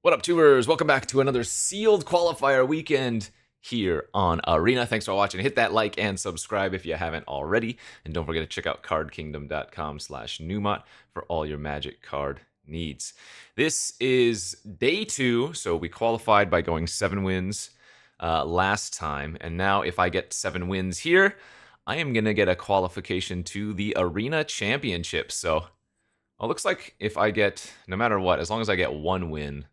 What up, tubers? Welcome back to another sealed qualifier weekend here on Arena. Thanks for watching. Hit that like and subscribe if you haven't already. And don't forget to check out cardkingdom.com/Numot for all your Magic card needs. This is day 2, so we qualified by going 7 wins last time. And now if I get 7 wins here, I am going to get a qualification to the Arena Championship. So it looks like if I get, no matter what, as long as I get 1 win,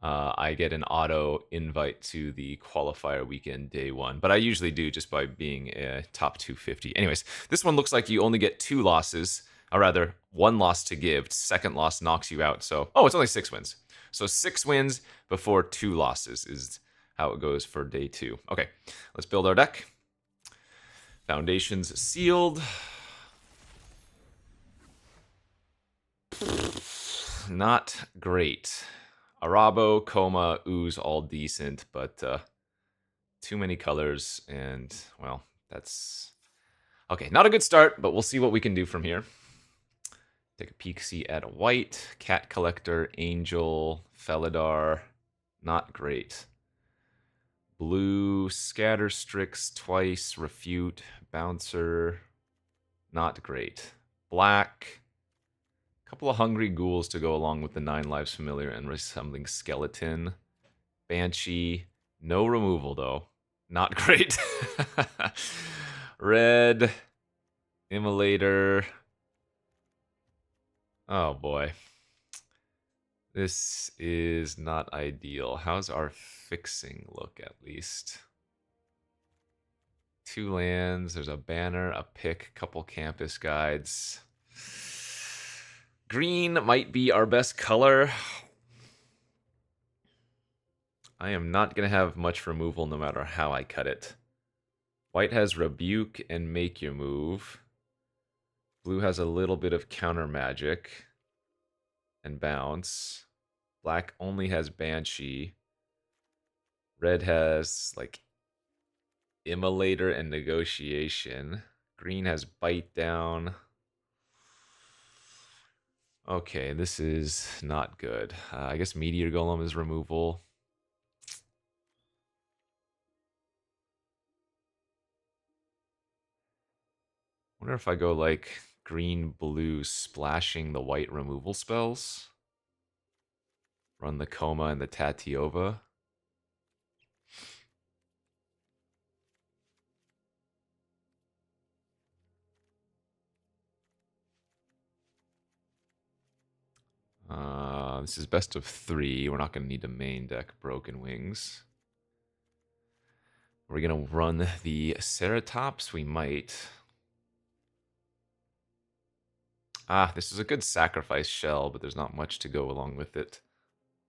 I get an auto invite to the qualifier weekend day 1. But I usually do just by being a top 250. Anyways, this one looks like you only get 2 losses, or rather 1 loss to give. Second loss knocks you out. So, it's only 6 wins. So 6 wins before 2 losses is how it goes for day 2. Okay, let's build our deck. Foundations sealed. Not great. Arabo, Coma, Ooze, all decent, but too many colors, and, well, that's... Okay, not a good start, but we'll see what we can do from here. Take a peek, see at white, Cat Collector, Angel, Felidar, not great. Blue, Scatter Strix twice, Refute, Bouncer, not great. Black, couple of Hungry Ghouls to go along with the 9 Lives Familiar and Resembling Skeleton. Banshee, no removal though. Not great. Red, Immolator. Oh boy. This is not ideal. How's our fixing look at least? 2 lands, there's a banner, a pick, couple campus guides. Green might be our best color. I am not going to have much removal no matter how I cut it. White has Rebuke and Make Your Move. Blue has a little bit of counter magic and bounce. Black only has Banshee. Red has, like, Immolator and Negotiation. Green has Bite Down. Okay, this is not good. I guess Meteor Golem is removal. Wonder if I go like green, blue, splashing the white removal spells. Run the Coma and the Tatiova. This is best of 3. We're not going to need to main deck Broken Wings. We're going to run the Ceratops. We might. This is a good sacrifice shell, but there's not much to go along with it.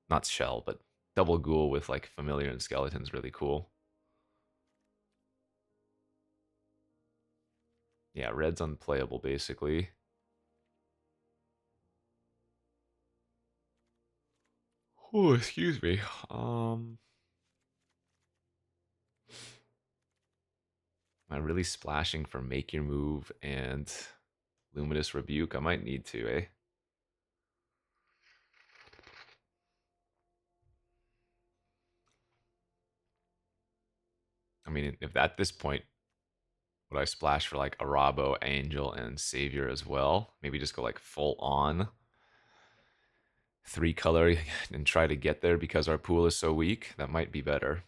Not shell, but double ghoul with like familiar and skeleton's really cool. Yeah, red's unplayable basically. Oh, excuse me. Am I really splashing for Make Your Move and Luminous Rebuke? I might need to, eh? I mean, if at this point, would I splash for like Arabo, Angel, and Savior as well? Maybe just go like full on 3 color and try to get there because our pool is so weak? That might be better.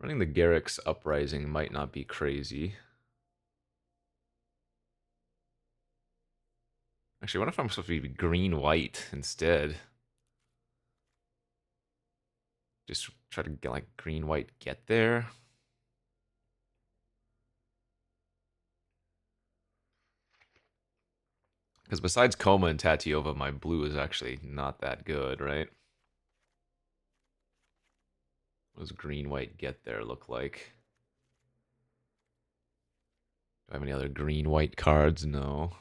Running the Garruk's Uprising might not be crazy. Actually, what if I'm supposed to be green-white instead? Just try to get like green-white get there. Because besides Coma and Tatiova, my blue is actually not that good, right? What does green-white get there look like? Do I have any other green-white cards? No.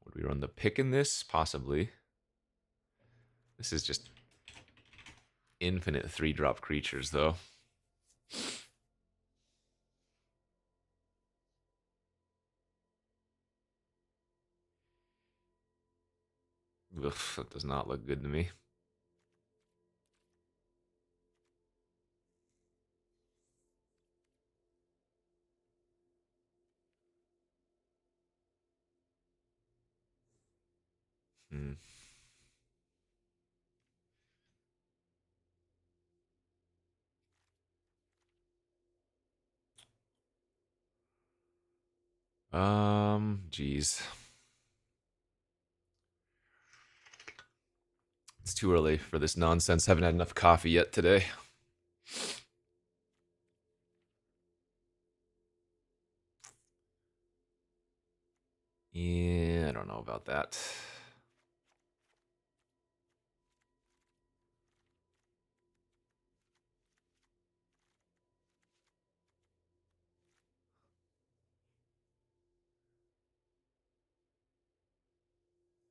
Would we run the pick in this? Possibly. This is just infinite 3-drop creatures, though. Ugh, that does not look good to me. Hmm. Geez. It's too early for this nonsense. Haven't had enough coffee yet today. Yeah, I don't know about that.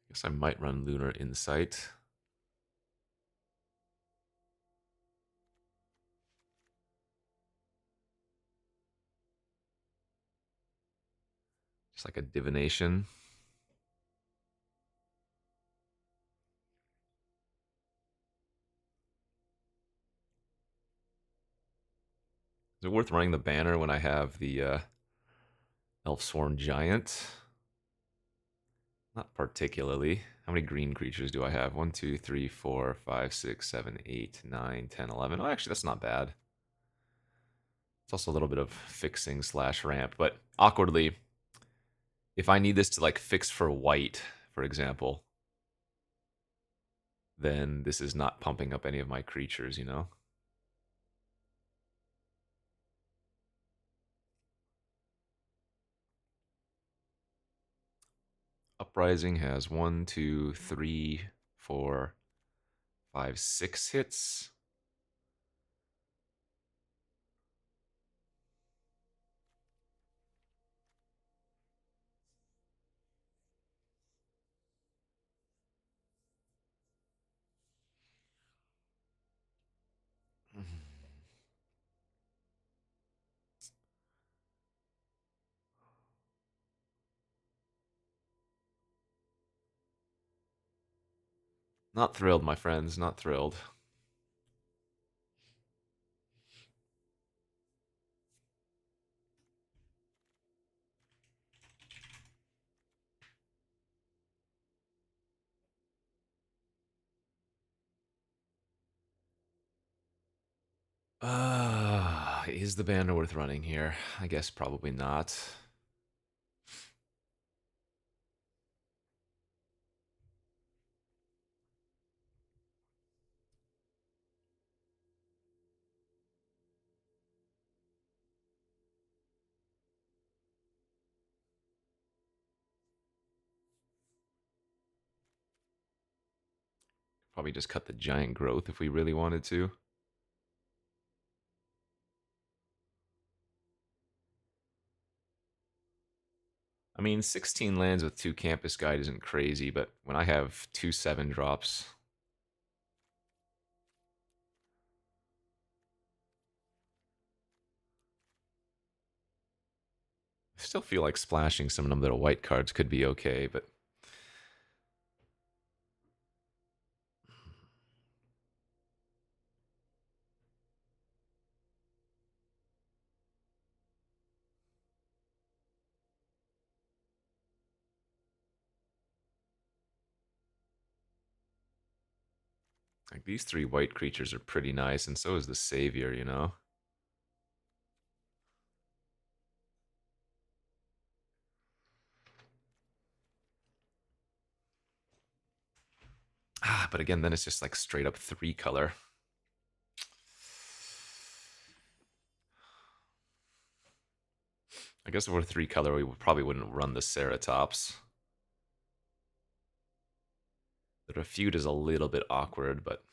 Guess I might run Lunar Insight. Just like a divination. Is it worth running the banner when I have the Elfsworn Giant? Not particularly. How many green creatures do I have? 1, 2, 3, 4, 5, 6, 7, 8, 9, 10, 11. Oh, actually, that's not bad. It's also a little bit of fixing slash ramp, but awkwardly, if I need this to like fix for white, for example, then this is not pumping up any of my creatures, you know? Uprising has 1, 2, 3, 4, 5, 6 hits. Not thrilled, my friends, not thrilled. Is the banner worth running here? I guess probably not. Probably just cut the giant growth if we really wanted to. I mean, 16 lands with 2 Campus Guide isn't crazy, but when I have 2 7-drops, I still feel like splashing some of them little white cards could be okay, but like these 3 white creatures are pretty nice, and so is the Savior, you know? But again, then it's just like straight up 3 color. I guess if we're 3 color, we probably wouldn't run the Ceratops. The Refute is a little bit awkward, but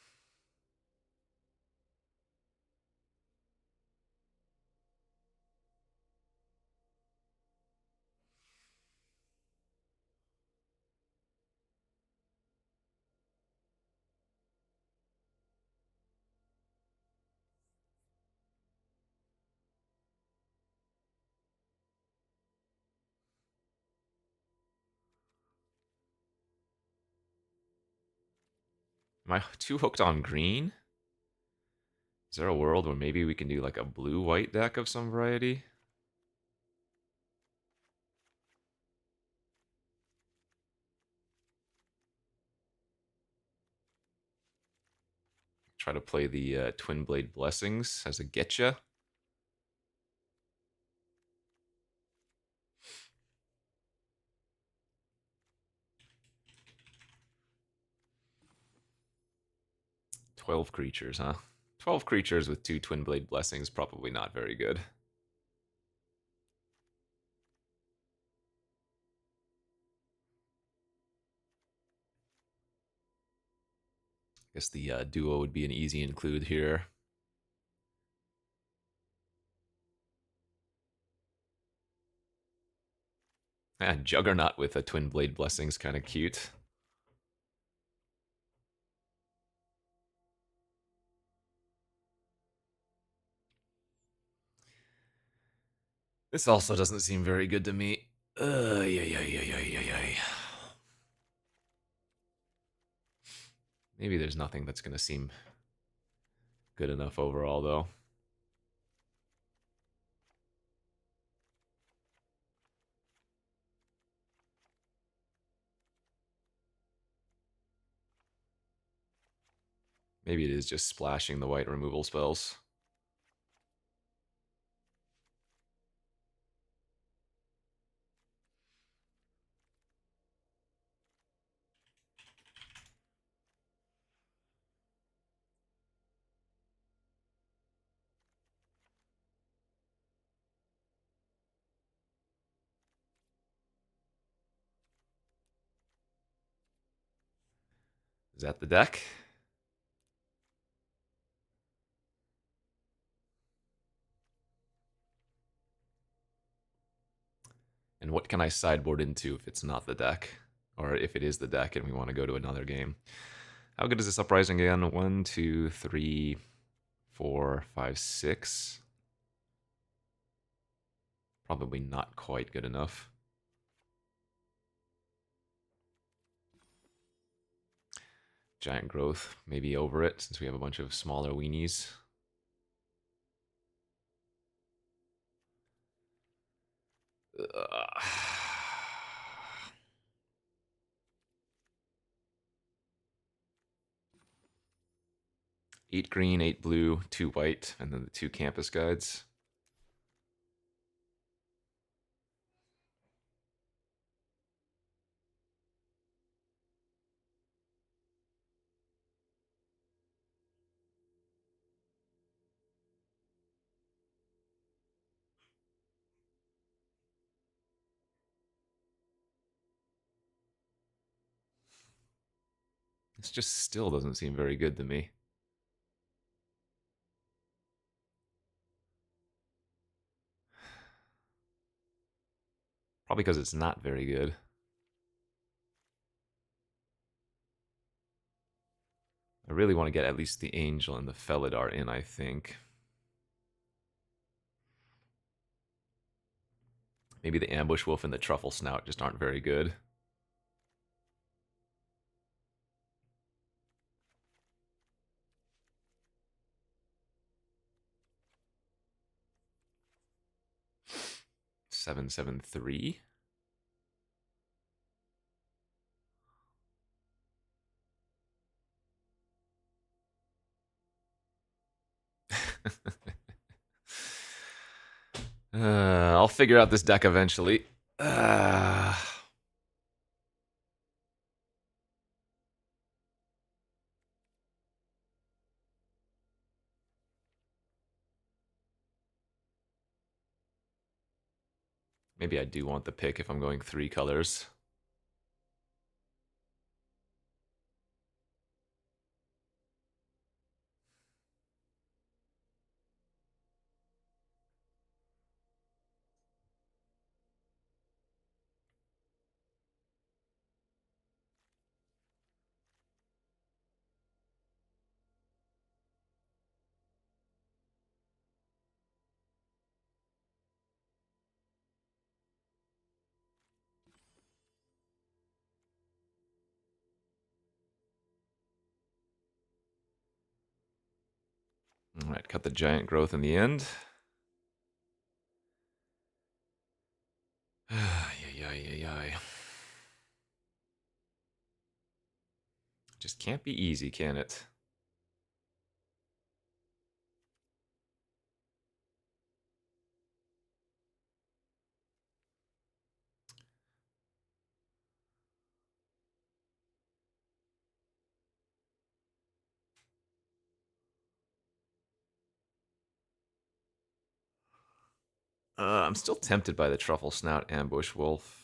Am I too hooked on green? Is there a world where maybe we can do like a blue-white deck of some variety? Try to play the Twin Blade Blessings as a getcha. "12 creatures, huh? 12 creatures with 2 Twin Blade Blessings, probably not very good. Guess the duo would be an easy include here. Juggernaut with a Twin Blade Blessing's kind of cute. This also doesn't seem very good to me. Maybe there's nothing that's going to seem good enough overall, though. Maybe it is just splashing the white removal spells. Is that the deck? And what can I sideboard into if it's not the deck? Or if it is the deck and we want to go to another game? How good is this Uprising again? 1, 2, 3, 4, 5, 6. Probably not quite good enough. Giant Growth, maybe over it, since we have a bunch of smaller weenies. Ugh. 8 green, 8 blue, 2 white, and then the 2 campus guides. This just still doesn't seem very good to me. Probably because it's not very good. I really want to get at least the Angel and the Felidar in, I think. Maybe the Ambush Wolf and the Truffle Snout just aren't very good. Seven, 7, 3. I'll figure out this deck eventually. Maybe I do want the pick if I'm going 3 colors. All right, cut the giant growth in the end. Ay. Just can't be easy, can it? I'm still tempted by the Truffle Snout Ambush Wolf.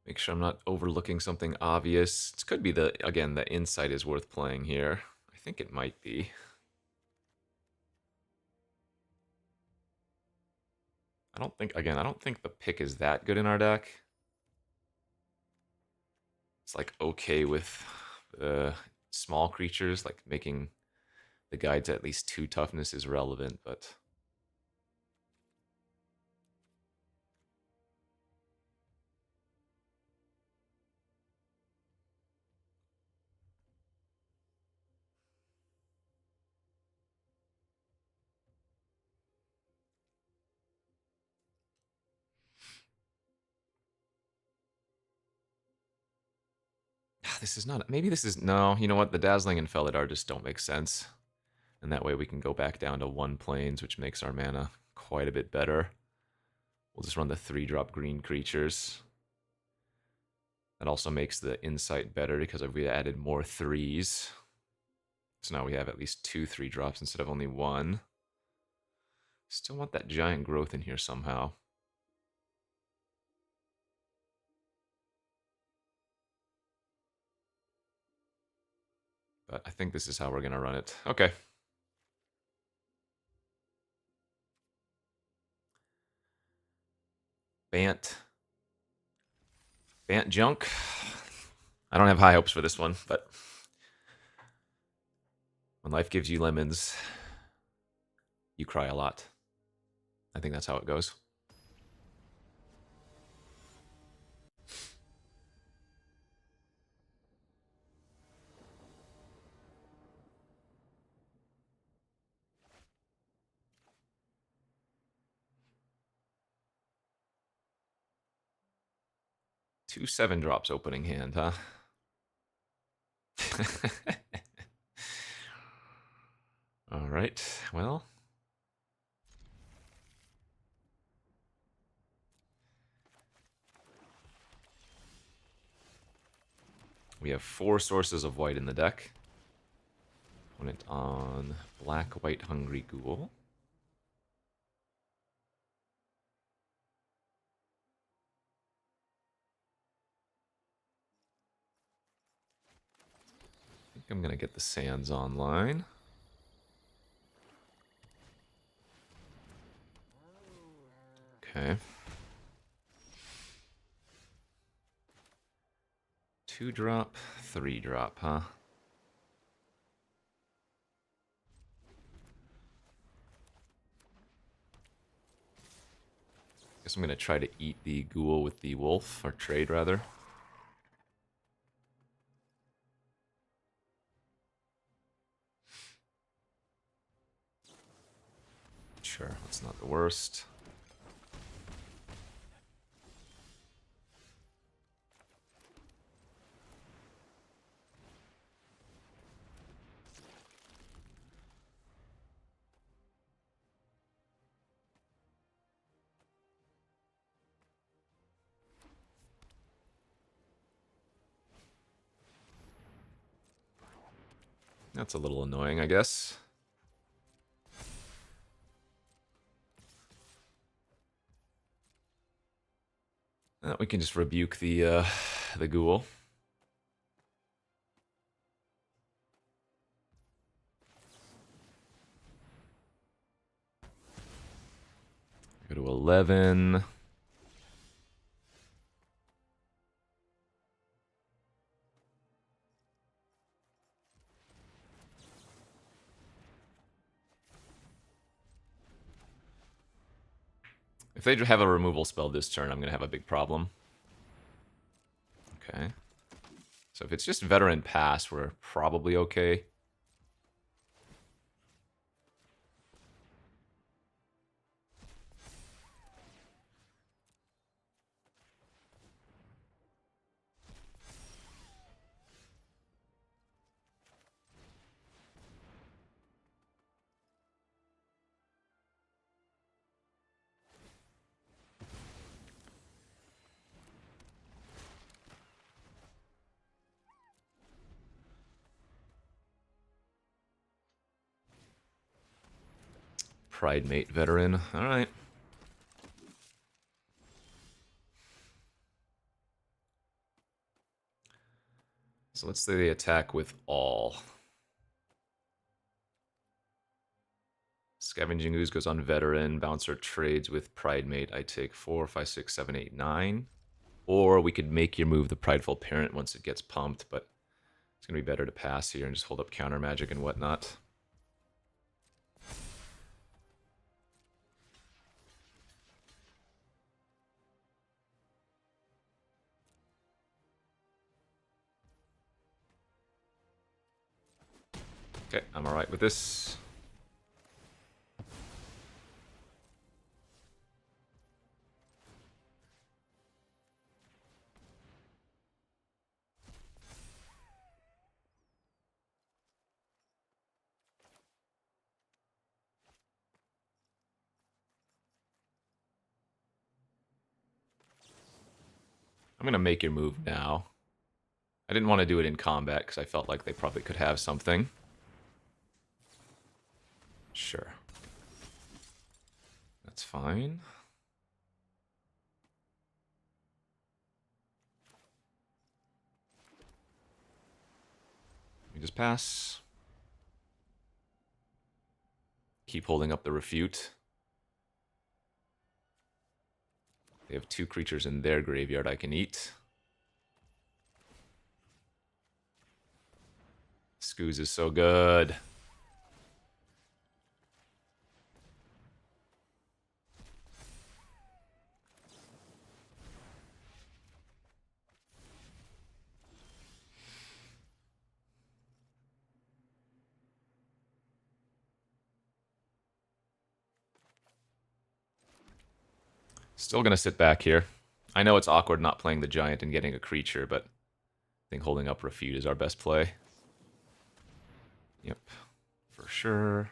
Make sure I'm not overlooking something obvious. This could be again, the insight is worth playing here. I think it might be. I don't think the pick is that good in our deck. It's like okay with small creatures, like making the guide to at least 2 toughness is relevant, but this is not. Maybe this is no. You know what? The Dazzling and Felidar just don't make sense, and that way we can go back down to 1 planes, which makes our mana quite a bit better. We'll just run the 3-drop green creatures. That also makes the insight better because we added more 3s. So now we have at least 2 3-drops instead of only 1. Still want that giant growth in here somehow. But I think this is how we're going to run it. Okay. Bant junk. I don't have high hopes for this one, but when life gives you lemons, you cry a lot. I think that's how it goes. Two 7-drops opening hand, huh? All right, well. We have 4 sources of white in the deck. Opponent on black, white, hungry ghoul. I think I'm going to get the Sands online. Okay. 2-drop, 3-drop, huh? Guess I'm going to try to eat the ghoul with the wolf, or trade rather. Sure, that's not the worst. That's a little annoying, I guess. We can just rebuke the ghoul. Go to 11. If they have a removal spell this turn, I'm going to have a big problem. Okay. So if it's just Veteran Pass, we're probably okay. Pridemate Veteran. All right. So let's say they attack with all. Scavenging Ooze goes on Veteran. Bouncer trades with Pridemate. I take 4, 5, 6, 7, 8, 9. Or we could make your move the Prideful Parent once it gets pumped, but it's going to be better to pass here and just hold up counter magic and whatnot. Okay, I'm alright with this. I'm going to make your move now. I didn't want to do it in combat because I felt like they probably could have something. Sure. That's fine. We just pass. Keep holding up the refute. They have 2 creatures in their graveyard I can eat. Scooz is so good. Still going to sit back here. I know it's awkward not playing the giant and getting a creature, but I think holding up refute is our best play. Yep, for sure.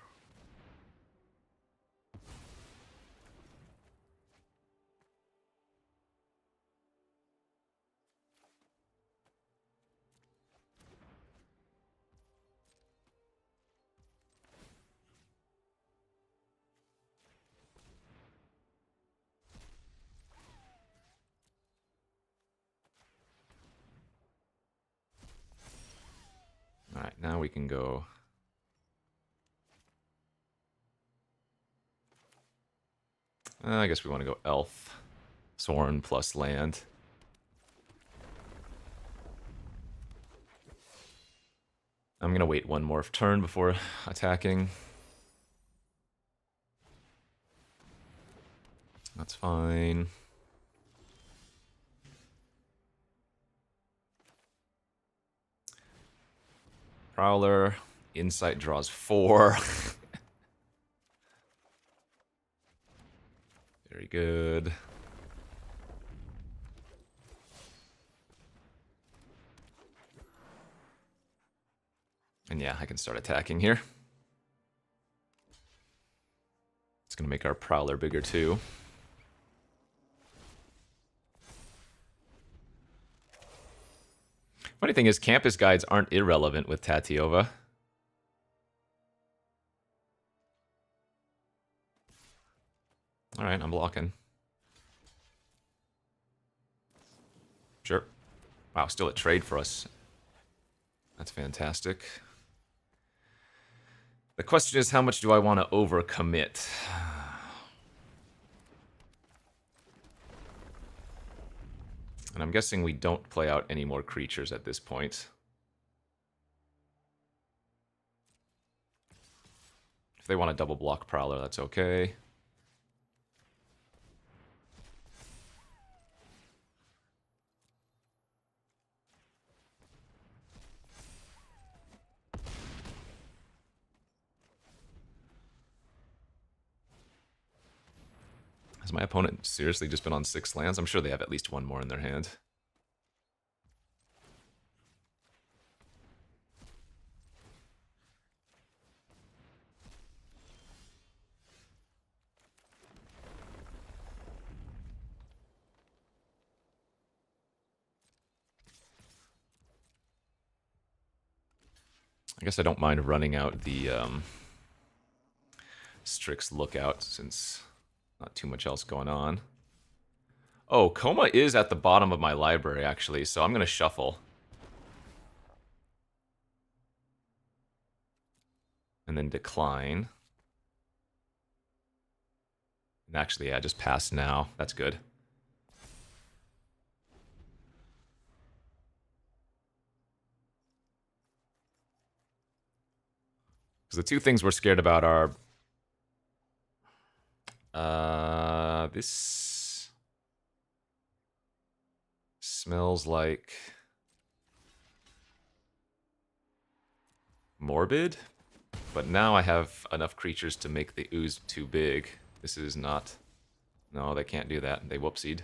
Alright, now we can go. I guess we want to go Elf. Sorin plus land. I'm going to wait one more turn before attacking. That's fine. Prowler. Insight draws 4. Very good. And yeah, I can start attacking here. It's going to make our Prowler bigger too. Funny thing is, campus guides aren't irrelevant with Tatiova. Alright, I'm blocking. Sure. Wow, still a trade for us. That's fantastic. The question is, how much do I want to overcommit? And I'm guessing we don't play out any more creatures at this point. If they want to double block Prowler, that's okay. Has my opponent seriously just been on 6 lands? I'm sure they have at least one more in their hand. I guess I don't mind running out the Strix Lookout since not too much else going on. Oh, Coma is at the bottom of my library, actually, so I'm going to shuffle. And then decline. And actually, yeah, just pass now. That's good. Because the two things we're scared about are... this smells like Morbid, but now I have enough creatures to make the ooze too big. This is not... No, they can't do that. They whoopsied.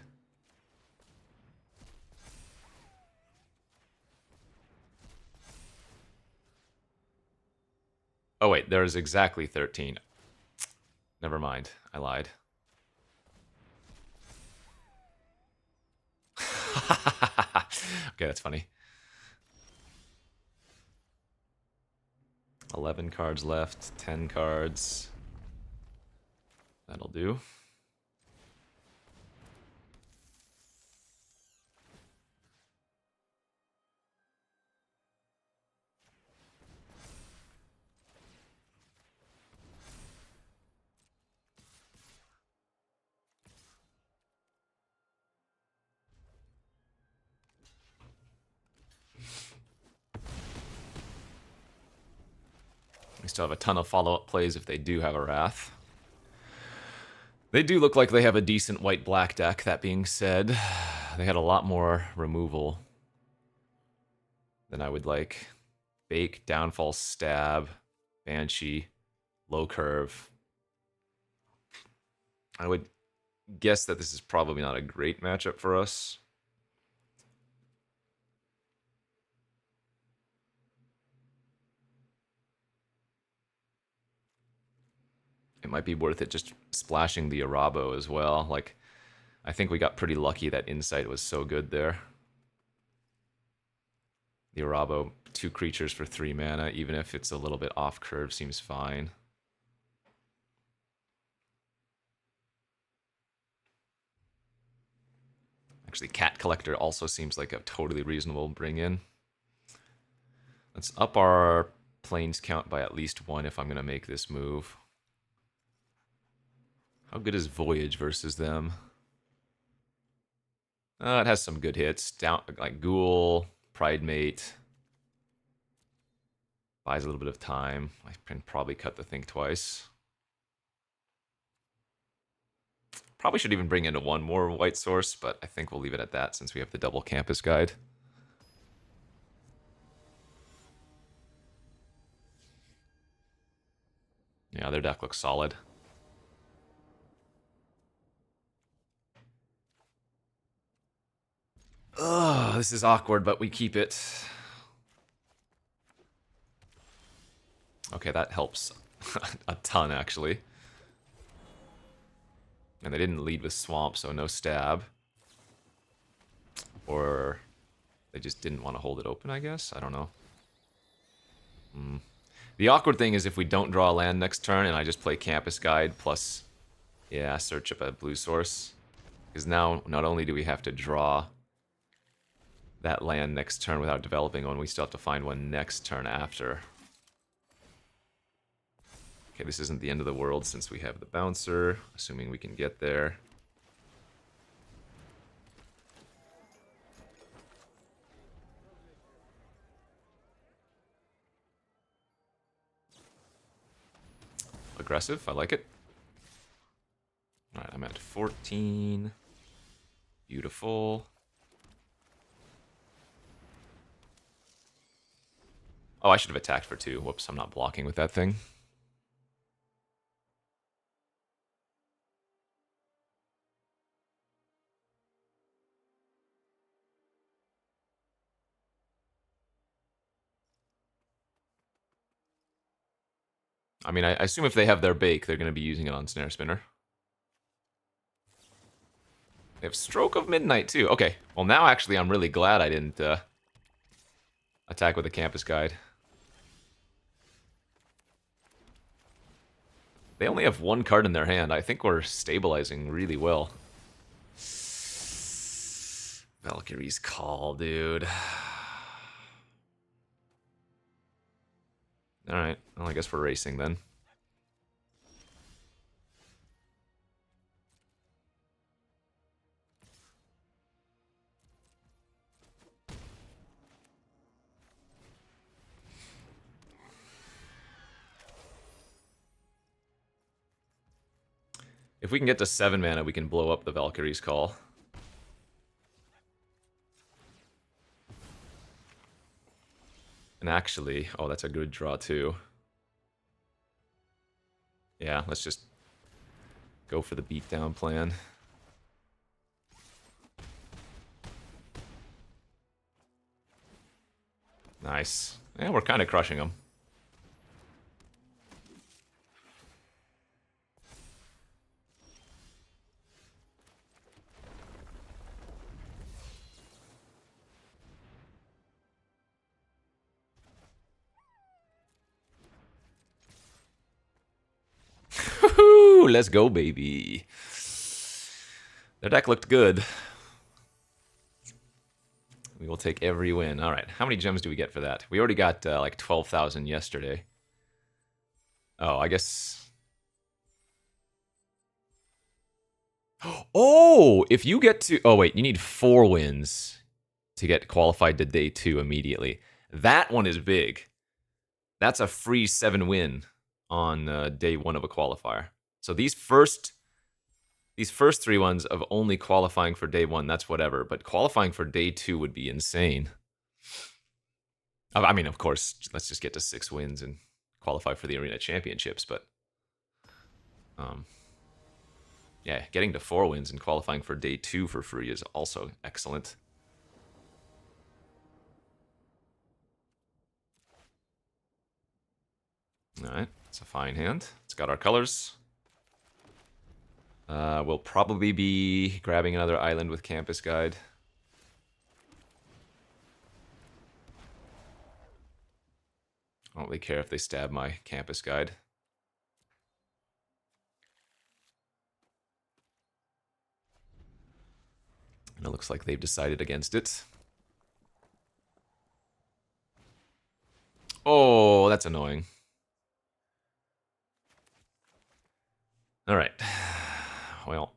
Oh wait, there's exactly 13. Never mind, I lied. Okay, that's funny. 11 cards left, 10 cards. That'll do. We still have a ton of follow-up plays if they do have a Wrath. They do look like they have a decent white-black deck, that being said. They had a lot more removal than I would like. Bake, Downfall, Stab, Banshee, Low Curve. I would guess that this is probably not a great matchup for us. It might be worth it just splashing the Arabo as well. Like, I think we got pretty lucky that Insight was so good there. The Arabo, 2 creatures for 3 mana, even if it's a little bit off curve, seems fine. Actually, Cat Collector also seems like a totally reasonable bring in. Let's up our planes count by at least 1 if I'm going to make this move. How good is Voyage versus them? It has some good hits. Down like Ghoul, Pridemate. Buys a little bit of time. I can probably cut the Think Twice. Probably should even bring in 1 more white source, but I think we'll leave it at that since we have the double campus guide. Yeah, their deck looks solid. Ugh, this is awkward, but we keep it. Okay, that helps a ton, actually. And they didn't lead with Swamp, so no stab. Or they just didn't want to hold it open, I guess? I don't know. The awkward thing is if we don't draw a land next turn and I just play Campus Guide plus, yeah, search up a blue source. Because now, not only do we have to draw that land next turn without developing one, we still have to find one next turn after. Okay, this isn't the end of the world since we have the bouncer, assuming we can get there. Aggressive, I like it. Alright, I'm at 14. Beautiful. Oh, I should have attacked for 2. Whoops, I'm not blocking with that thing. I mean, I assume if they have their bake, they're going to be using it on Snare Spinner. They have Stroke of Midnight, too. Okay, well, now, actually, I'm really glad I didn't attack with a Campus Guide. They only have one card in their hand. I think we're stabilizing really well. Valkyrie's Call, dude. Alright, well, I guess we're racing then. If we can get to 7 mana, we can blow up the Valkyrie's Call. And actually, oh, that's a good draw too. Yeah, let's just go for the beatdown plan. Nice. Yeah, we're kind of crushing them. Woohoo! Let's go, baby. Their deck looked good. We will take every win. All right, how many gems do we get for that? We already got like 12,000 yesterday. Oh, I guess... Oh, if you get to... Oh, wait, you need 4 wins to get qualified to day 2 immediately. That one is big. That's a free 7 win on day 1 of a qualifier. So these first 3 ones of only qualifying for day 1, that's whatever. But qualifying for day 2 would be insane. I mean, of course, let's just get to 6 wins and qualify for the Arena Championships. But yeah, getting to 4 wins and qualifying for day 2 for free is also excellent. All right, it's a fine hand. It's got our colors. We'll probably be grabbing another island with Campus Guide. I don't really care if they stab my Campus Guide. And it looks like they've decided against it. Oh, that's annoying. All right. Well.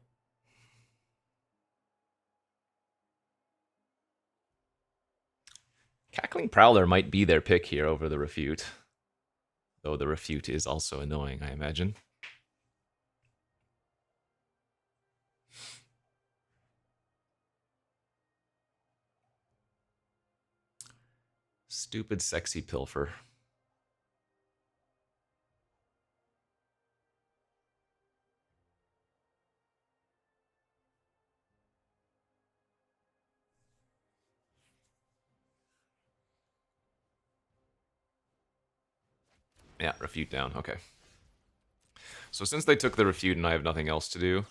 Cackling Prowler might be their pick here over the Refute. Though the Refute is also annoying, I imagine. Stupid sexy pilfer. Yeah, Refute down. Okay. So since they took the Refute and I have nothing else to do,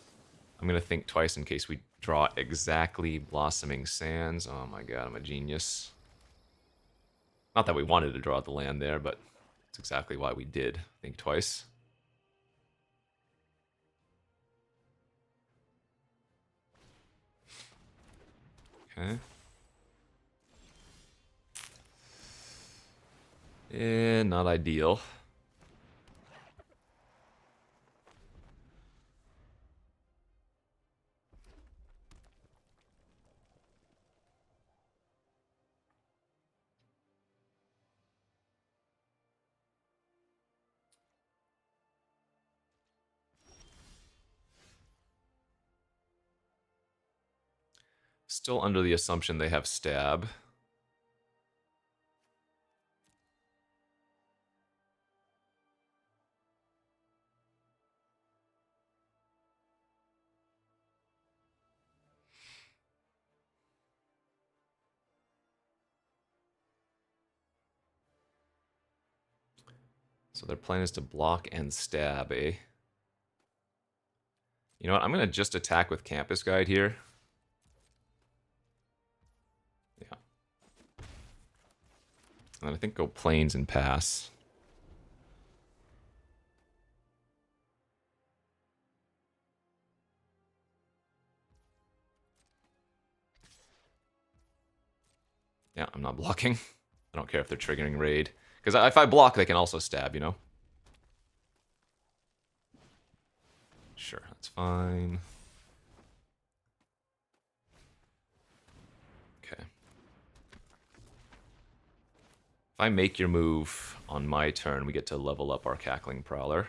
I'm going to think twice in case we draw exactly Blossoming Sands. Oh my god, I'm a genius. Not that we wanted to draw the land there, but it's exactly why we did think twice. Okay. Not ideal. Still under the assumption they have stab. So their plan is to block and stab, eh? You know what? I'm going to just attack with Campus Guide here. Yeah. And then I think go Plains and pass. Yeah, I'm not blocking. I don't care if they're triggering raid. Because if I block, they can also stab, you know? Sure, that's fine. Okay. If I make your move on my turn, we get to level up our Cackling Prowler.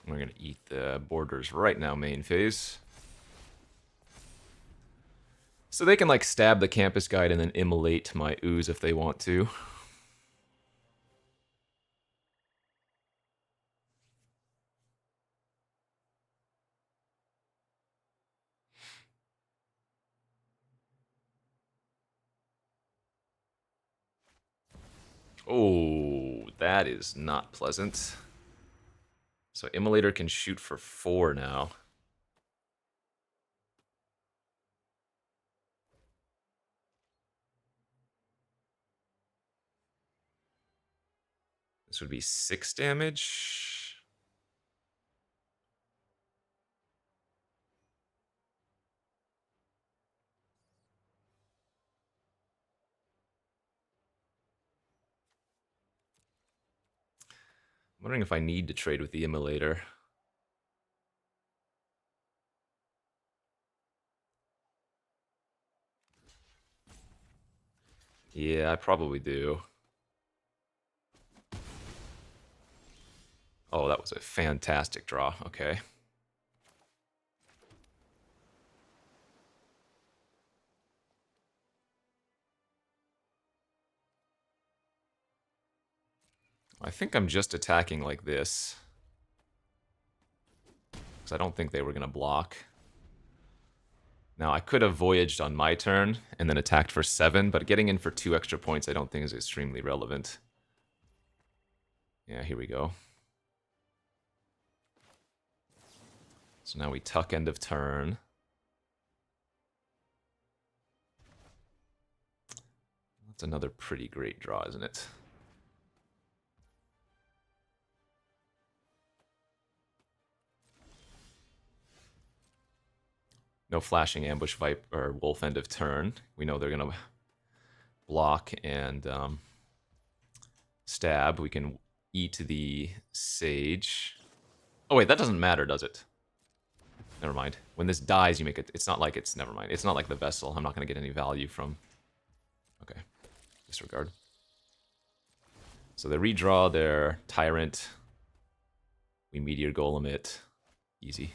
We're going to eat the borders right now, main phase. So they can, like, stab the Campus Guide and then immolate my ooze if they want to. Oh, that is not pleasant. So Immolator can shoot for 4 now. This would be 6 damage. I'm wondering if I need to trade with the Immolator. Yeah, I probably do. Oh, that was a fantastic draw. Okay. I think I'm just attacking like this. Because I don't think they were going to block. Now, I could have voyaged on my turn and then attacked for 7, but getting in for 2 extra points I don't think is extremely relevant. Yeah, here we go. So now we tuck end of turn. That's another pretty great draw, isn't it? No flashing ambush vipe or wolf end of turn. We know they're gonna block and stab. We can eat the sage. Oh wait, that doesn't matter, does it? Never mind. When this dies, you make it. It's not like it's. Never mind. It's not like the vessel. I'm not gonna get any value from. Okay, disregard. So they redraw their tyrant. We meteor golem it. Easy.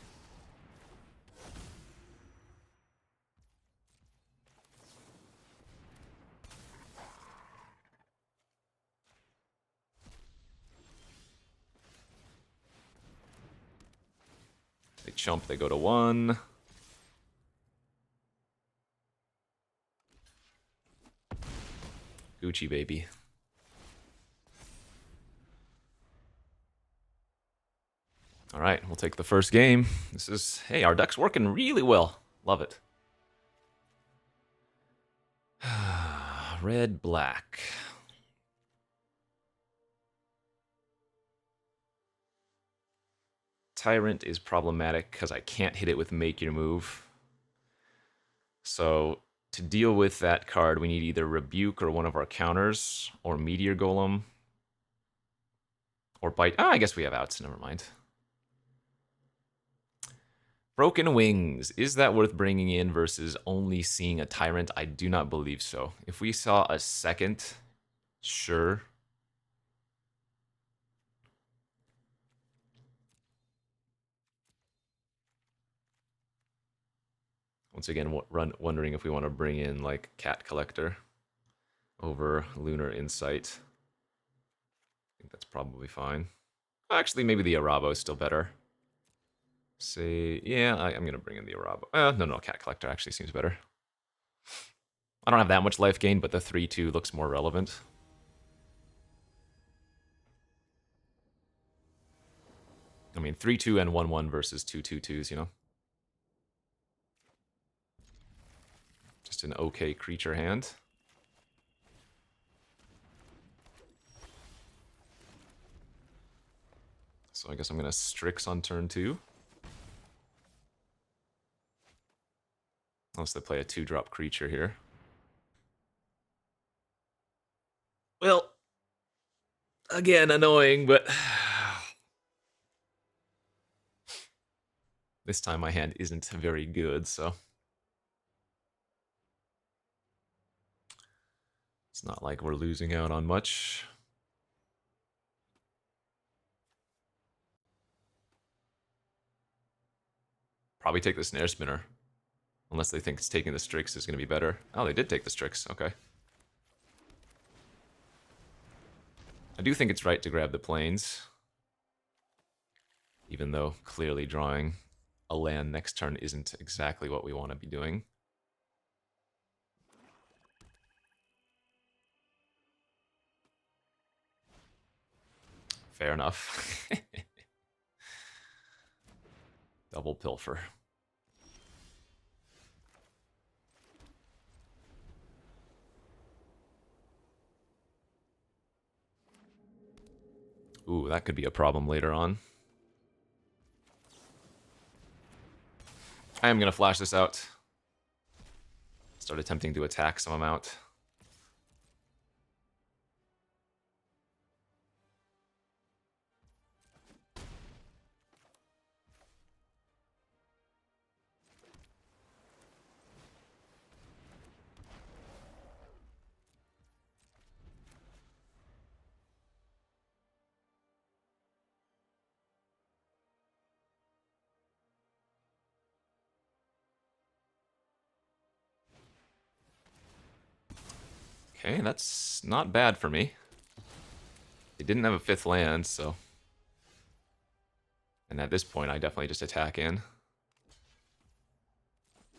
They chump, they go to 1. Gucci, baby. All right, we'll take the first game. This is, hey, our deck's working really well. Love it. Red, black. Tyrant is problematic because I can't hit it with Make Your Move. So to deal with that card, we need either Rebuke or one of our counters, or Meteor Golem, or Bite. Ah, I guess we have outs, never mind. Broken Wings. Is that worth bringing in versus only seeing a Tyrant? I do not believe so. If we saw a second, sure. Once again, wondering if we want to bring in like Cat Collector over Lunar Insight. I think that's probably fine. Actually, maybe the Arabo is still better. Say, yeah, I'm going to bring in the Arabo. No, Cat Collector actually seems better. I don't have that much life gain, but the 3-2 looks more relevant. I mean, 3-2 and 1-1 versus 2-2-2s, you know? Just an okay creature hand. So I guess I'm going to Strix on turn 2. Unless they play a 2-drop creature here. Well, again, annoying, but this time my hand isn't very good, so it's not like we're losing out on much. Probably take the Snare Spinner. Unless they think taking the Strix is going to be better. Oh, they did take the Strix. Okay. I do think it's right to grab the planes. Even though clearly drawing a land next turn isn't exactly what we want to be doing. Fair enough. Double Pilfer. Ooh, that could be a problem later on. I am going to flash this out. Start attempting to attack some amount. Okay, that's not bad for me. They didn't have a 5th land, so... And at this point, I definitely just attack in.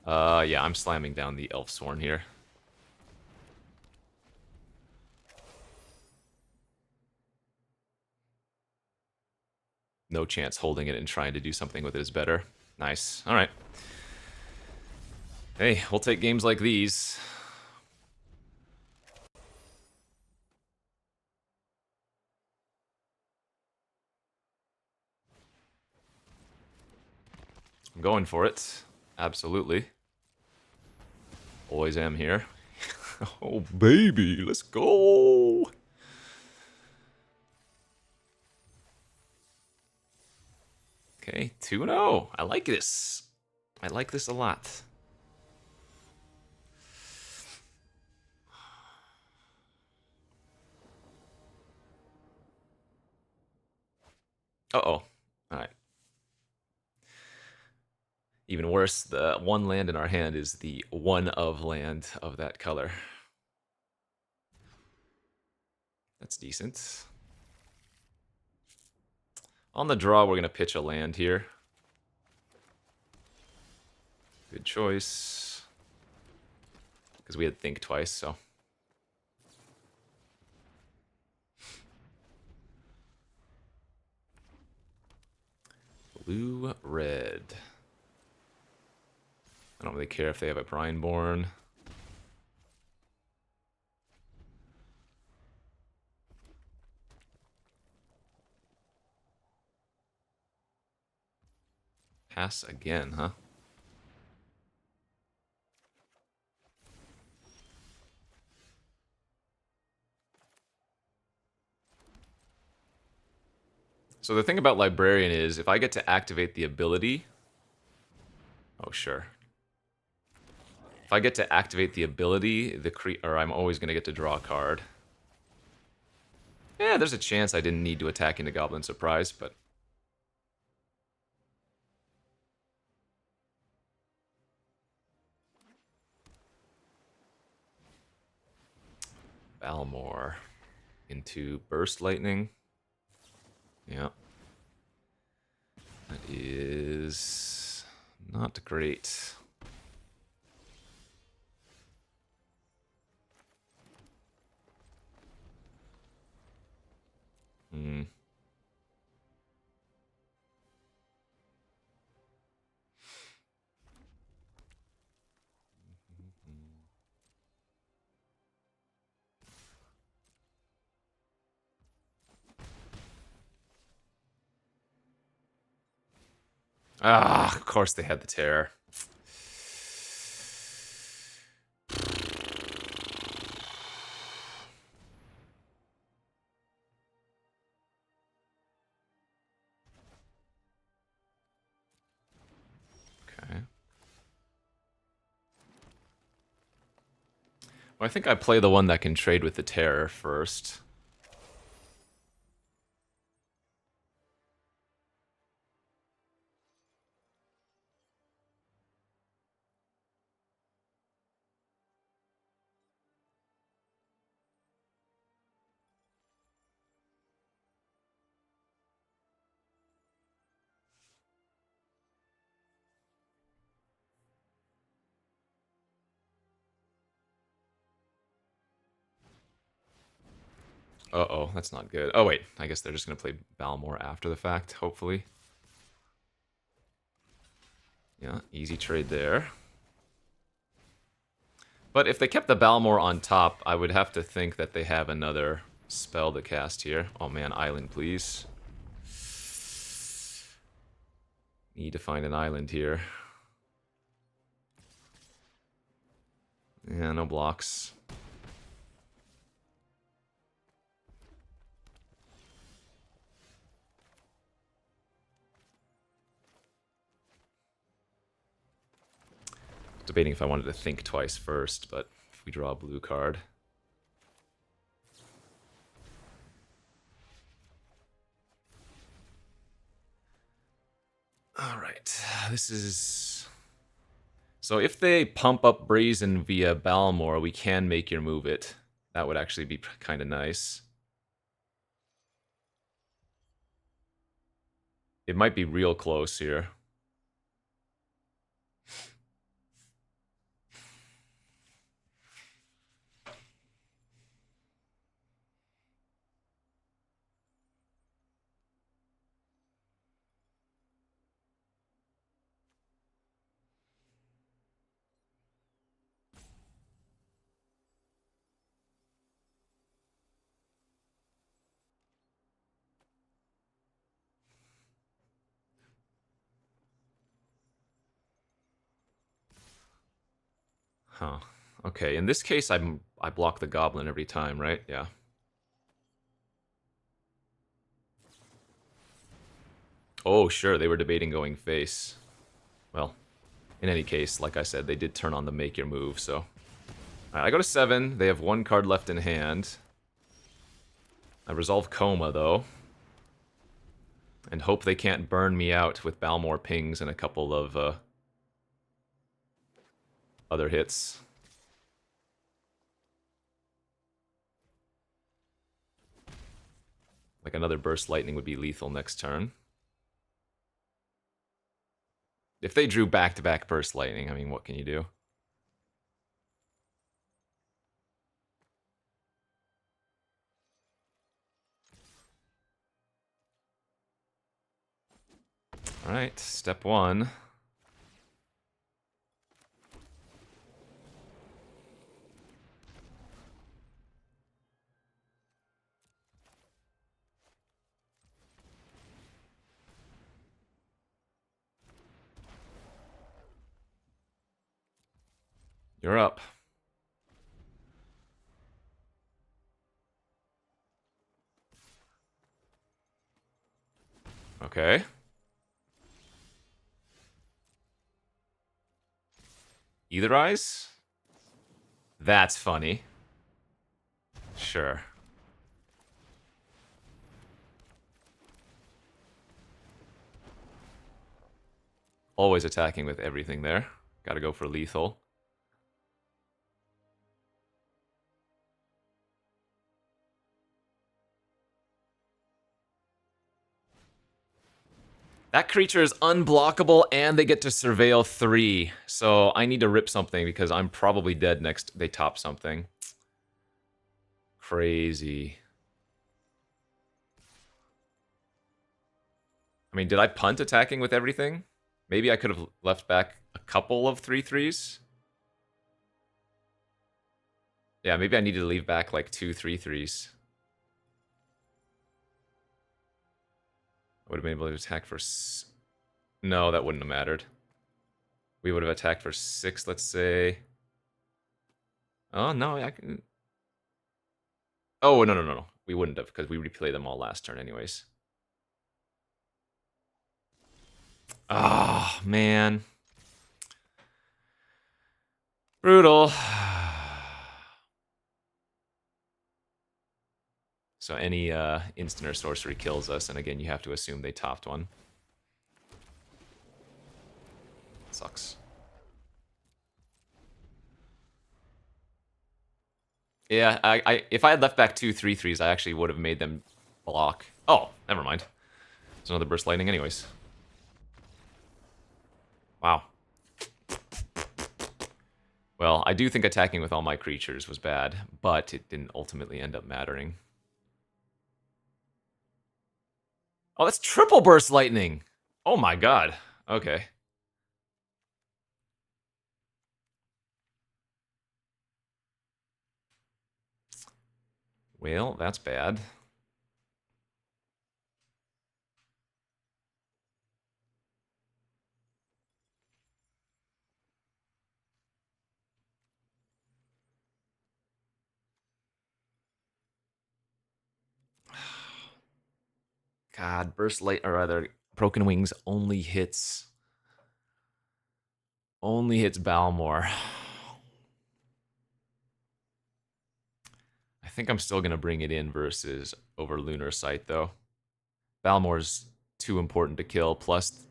Yeah, I'm slamming down the Elfsworn here. No chance holding it and trying to do something with it is better. Nice. All right. Hey, we'll take games like these. I'm going for it. Absolutely. Always am here. Oh, baby, let's go. Okay, 2-0. I like this. I like this a lot. Uh-oh. All right. Even worse, the one land in our hand is the one of land of that color. That's decent. On the draw, we're going to pitch a land here. Good choice. Because we had think twice, so. Blue, red. I don't really care if they have a Brineborn. Pass again, huh? So the thing about Librarian is, if I get to activate the ability... Oh, sure. If I get to activate the ability, or I'm always going to get to draw a card. Yeah, there's a chance I didn't need to attack into Goblin Surprise, but... Balmor into Burst Lightning. Yeah. That is not great. Hmm. Ah, of course they had the terror. Okay. Well, I think I play the one that can trade with the terror first. Uh-oh, that's not good. Oh, wait. I guess they're just going to play Balmor after the fact, hopefully. Yeah, easy trade there. But if they kept the Balmor on top, I would have to think that they have another spell to cast here. Oh man, island, please. Need to find an island here. Yeah, no blocks. Debating if I wanted to think twice first, but if we draw a blue card. Alright, this is... So if they pump up Brazen via Balmor, we can make your move it. That would actually be kind of nice. It might be real close here. Huh. Okay, in this case, I block the goblin every time, right? Yeah. Oh, sure, they were debating going face. Well, in any case, like I said, they did turn on the make your move, so... Alright, I go to 7. They have 1 card left in hand. I resolve Coma, though. And hope they can't burn me out with Balmor pings and a couple of other hits. Like another Burst Lightning would be lethal next turn. If they drew back-to-back Burst Lightning, I mean, what can you do? Alright, step 1. You're up. Okay. Either eyes? That's funny. Sure. Always attacking with everything there. Gotta go for lethal. That creature is unblockable, and they get to surveil 3. So I need to rip something because I'm probably dead next they top something. Crazy. I mean, did I punt attacking with everything? Maybe I could have left back a couple of 3/3s. Yeah, maybe I needed to leave back like 2 3/3s. I would have been able to attack for... No, that wouldn't have mattered. We would have attacked for 6, let's say. Oh, no, I can... Oh, no, no, no, no. We wouldn't have, because we replayed them all last turn anyways. Ah, oh, man. Brutal. So any instant or sorcery kills us, and again, you have to assume they topped one. Sucks. Yeah, if I had left back 2 3/3s, I actually would have made them block. Oh, never mind. There's another burst lightning anyways. Wow. Well, I do think attacking with all my creatures was bad, but it didn't ultimately end up mattering. Oh, that's triple burst lightning! Oh my god. Okay. Well, that's bad. God, burst light, or rather, broken wings only hits Balmor. I think I'm still gonna bring it in versus over Lunar Sight though. Balmor's too important to kill. Plus,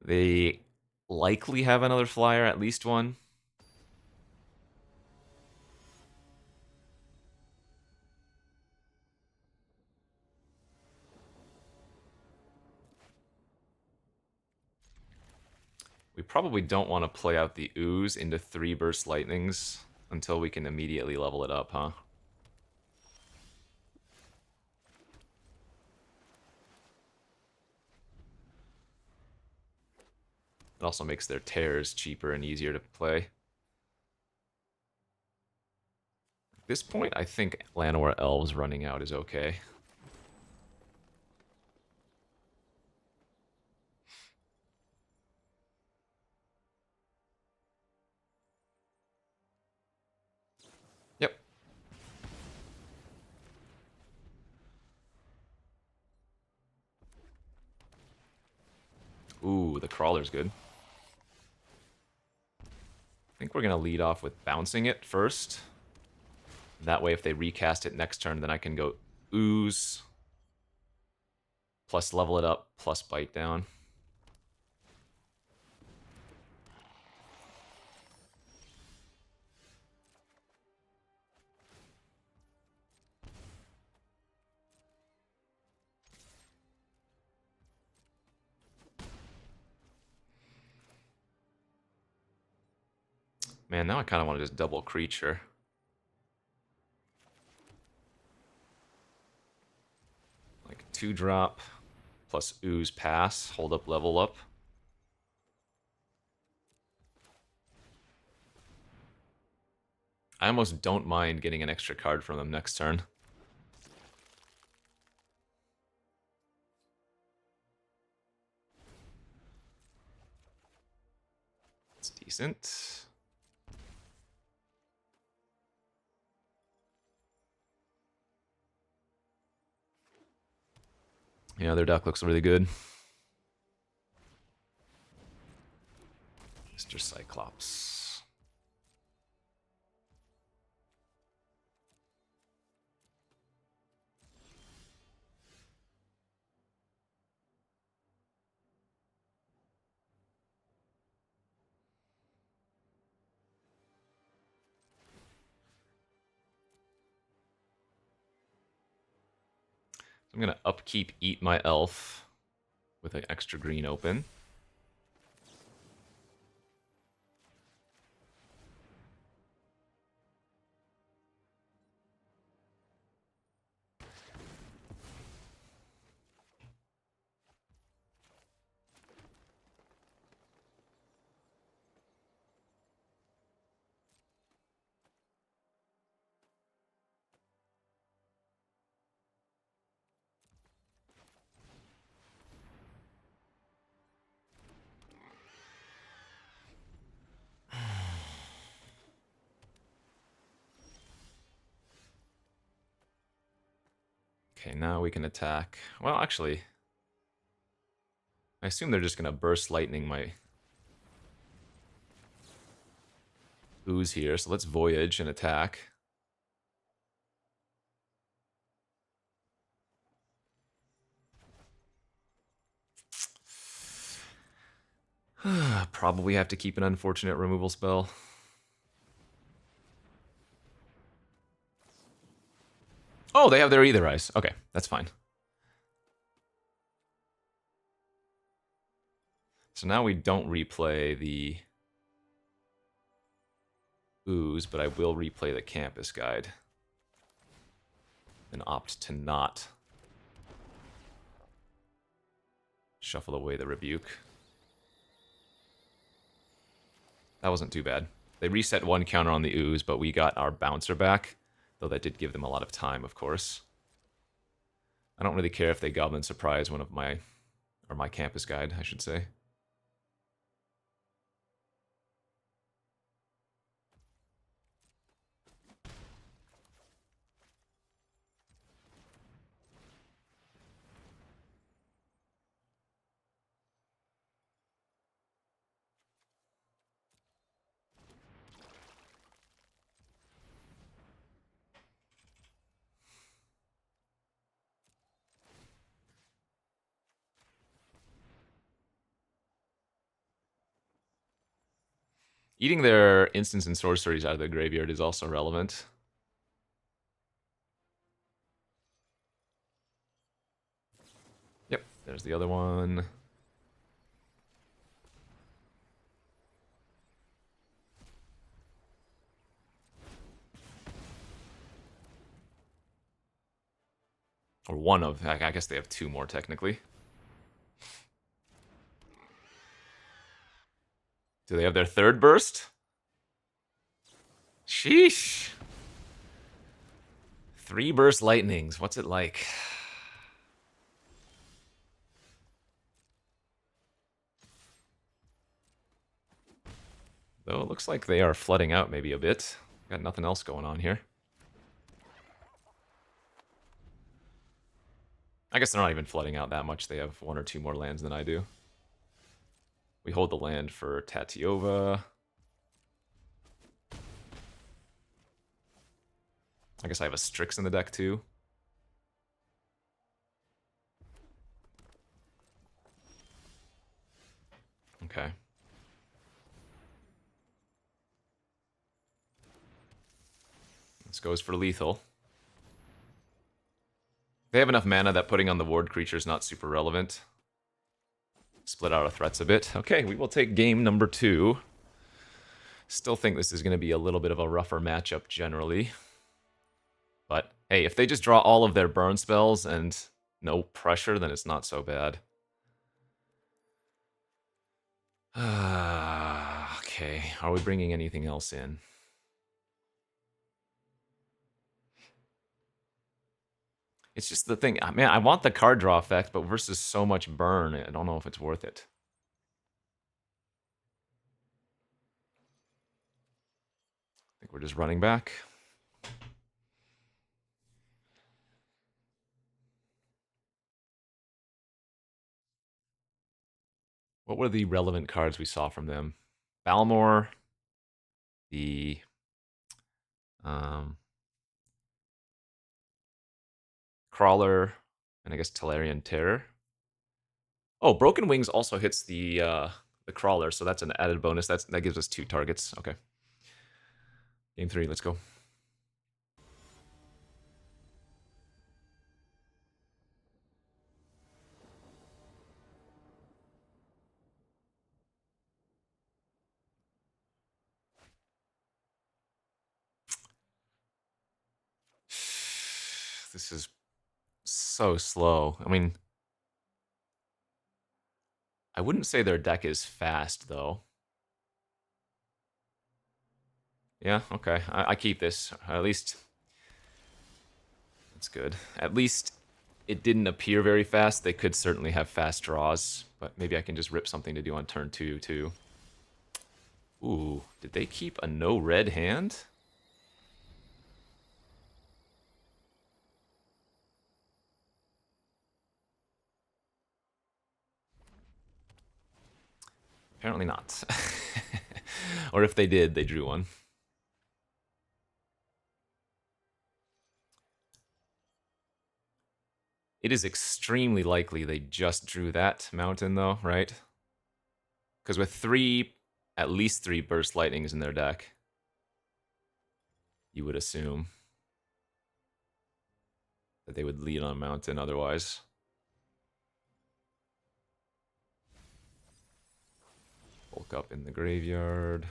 they likely have another flyer, at least one. We probably don't want to play out the Ooze into 3 burst lightnings until we can immediately level it up, huh? It also makes their tears cheaper and easier to play. At this point, I think Llanowar Elves running out is okay. Yep. Ooh, the Crawler's good. I think we're going to lead off with bouncing it first. That way, if they recast it next turn, then I can go Ooze, plus level it up, plus bite down. Man, now I kind of want to just double creature. Like 2-drop, plus Ooze pass, hold up, level up. I almost don't mind getting an extra card from them next turn. It's decent. Yeah, their deck looks really good. Mr. Cyclops. I'm gonna upkeep, eat my elf. with an extra green open. Okay, now we can attack. Well, actually, I assume they're just going to burst lightning my ooze here. So let's voyage and attack. Probably have to keep an unfortunate removal spell. Oh, they have their Either Eyes. Okay, that's fine. So now we don't replay the ooze, but I will replay the campus guide. And opt to not shuffle away the rebuke. That wasn't too bad. They reset one counter on the ooze, but we got our bouncer back, though that did give them a lot of time, of course. I don't really care if they Goblin Surprise one of my, or my campus guide, I should say. Eating their instants and sorceries out of the graveyard is also relevant. Yep, there's the other one. Or one of, I guess they have two more technically. Do they have their third burst? Sheesh. 3 burst lightnings, what's it like? Though it looks like they are flooding out maybe a bit. Got nothing else going on here. I guess they're not even flooding out that much. They have 1 or 2 more lands than I do. We hold the land for Tatiova. I guess I have a Strix in the deck too. Okay. This goes for lethal. They have enough mana that putting on the ward creature is not super relevant. Split out our threats a bit. Okay, we will take game number 2. Still think this is going to be a little bit of a rougher matchup generally. But hey, if they just draw all of their burn spells and no pressure, then it's not so bad. Okay, are we bringing anything else in? It's just the thing, man, I want the card draw effect, but versus so much burn, I don't know if it's worth it. I think we're just running back. What were the relevant cards we saw from them? Balmor, the Crawler, and I guess Tolarian Terror. Oh, Broken Wings also hits the Crawler, so that's an added bonus. That gives us 2 targets. Okay. Game 3, let's go. This is so slow. I mean, I wouldn't say their deck is fast, though. Yeah, okay. I keep this. At least... That's good. At least it didn't appear very fast. They could certainly have fast draws, but maybe I can just rip something to do on turn 2, too. Ooh, did they keep a no-red hand? Apparently not. Or if they did, they drew one. It is extremely likely they just drew that mountain, though, right? Because with at least three burst lightnings in their deck, you would assume that they would lead on a mountain otherwise. Bulk up in the graveyard.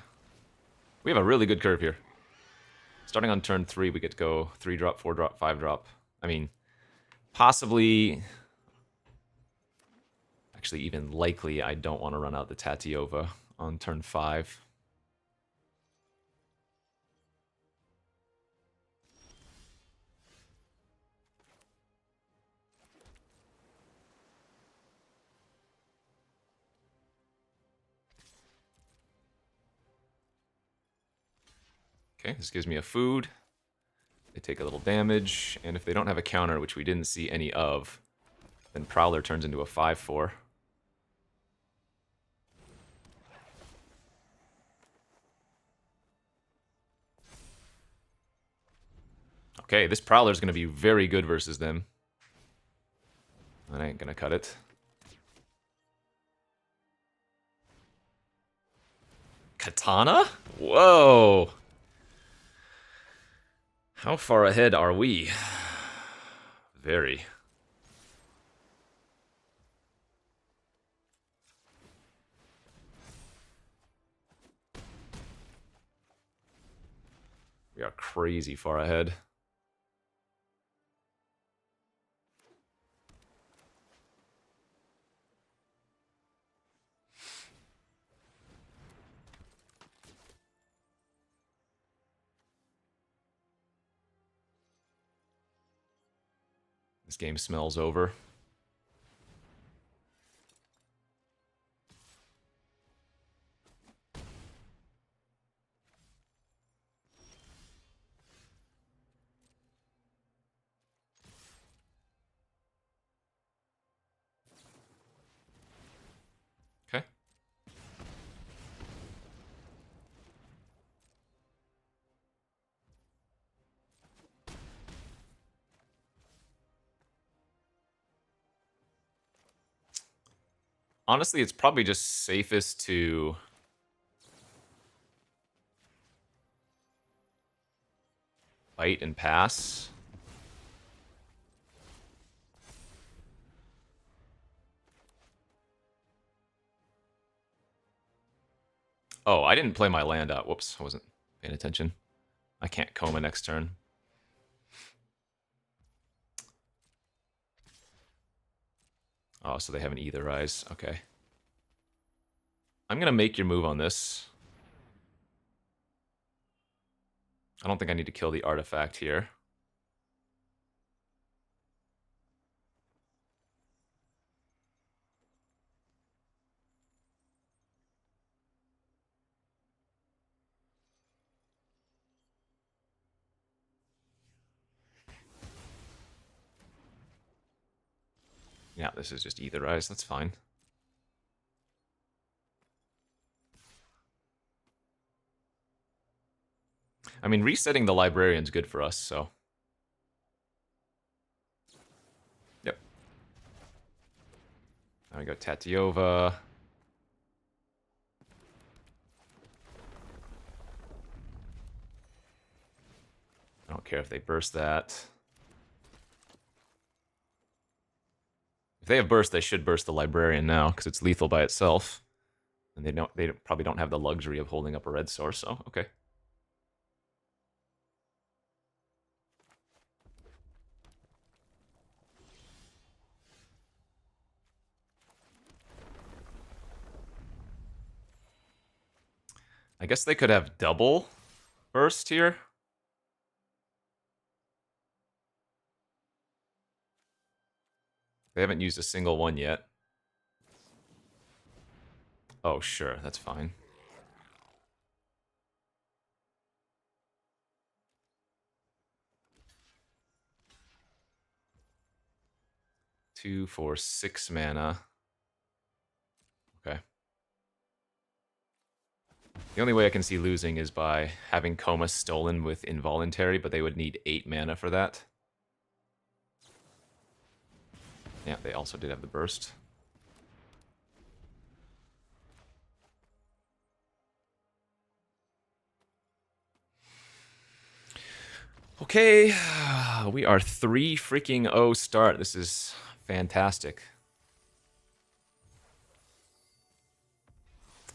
We have a really good curve here. Starting on turn 3, we get to go 3-drop, 4-drop, 5-drop. I mean, possibly... Actually, even likely, I don't want to run out the Tatiova on turn 5. Okay, this gives me a food. They take a little damage, and if they don't have a counter, which we didn't see any of, then Prowler turns into a 5/4. Okay, this Prowler's going to be very good versus them. I ain't going to cut it. Katana? Whoa! How far ahead are we? Very. We are crazy far ahead. This game smells over. Okay. Honestly, it's probably just safest to... fight and pass. Oh, I didn't play my land out. Whoops, I wasn't paying attention. I can't Coma next turn. Oh, so they have an Either Eyes. Okay. I'm going to make your move on this. I don't think I need to kill the artifact here. Yeah, this is just Either Eyes. That's fine. I mean, resetting the Librarian's good for us, so... Yep. Now we got Tatiova. I don't care if they burst that. If they have burst, they should burst the Librarian now, because it's lethal by itself. And they probably don't have the luxury of holding up a red source, so okay. I guess they could have double burst here. They haven't used a single one yet. Oh, sure, that's fine. Two for 6 mana. Okay. The only way I can see losing is by having Coma stolen with Involuntary, but they would need 8 mana for that. Yeah, they also did have the burst. Okay, we are 3-0 start. This is fantastic.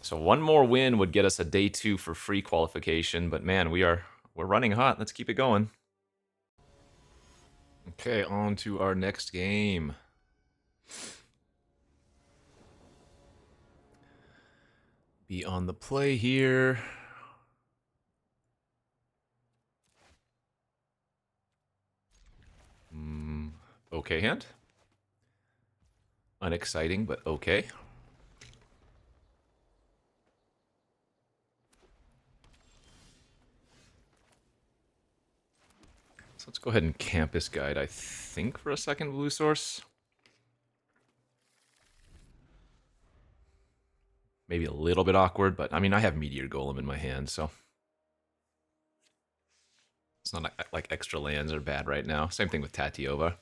So one more win would get us a day 2 for free qualification, but man, we're running hot. Let's keep it going. Okay, on to our next game. Be on the play here. Okay hand. Unexciting, but okay. So let's go ahead and Campus Guide, I think, for a second blue source. Maybe a little bit awkward, but I mean, I have Meteor Golem in my hand, so it's not like extra lands are bad right now. Same thing with Tatiova.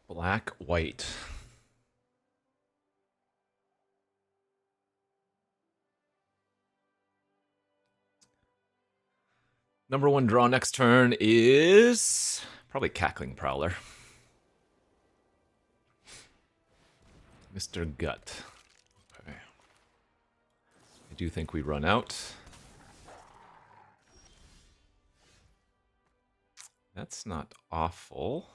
Black, white. Number 1 draw next turn is probably Cackling Prowler. Mr. Gut. Okay. I do think we run out. That's not awful.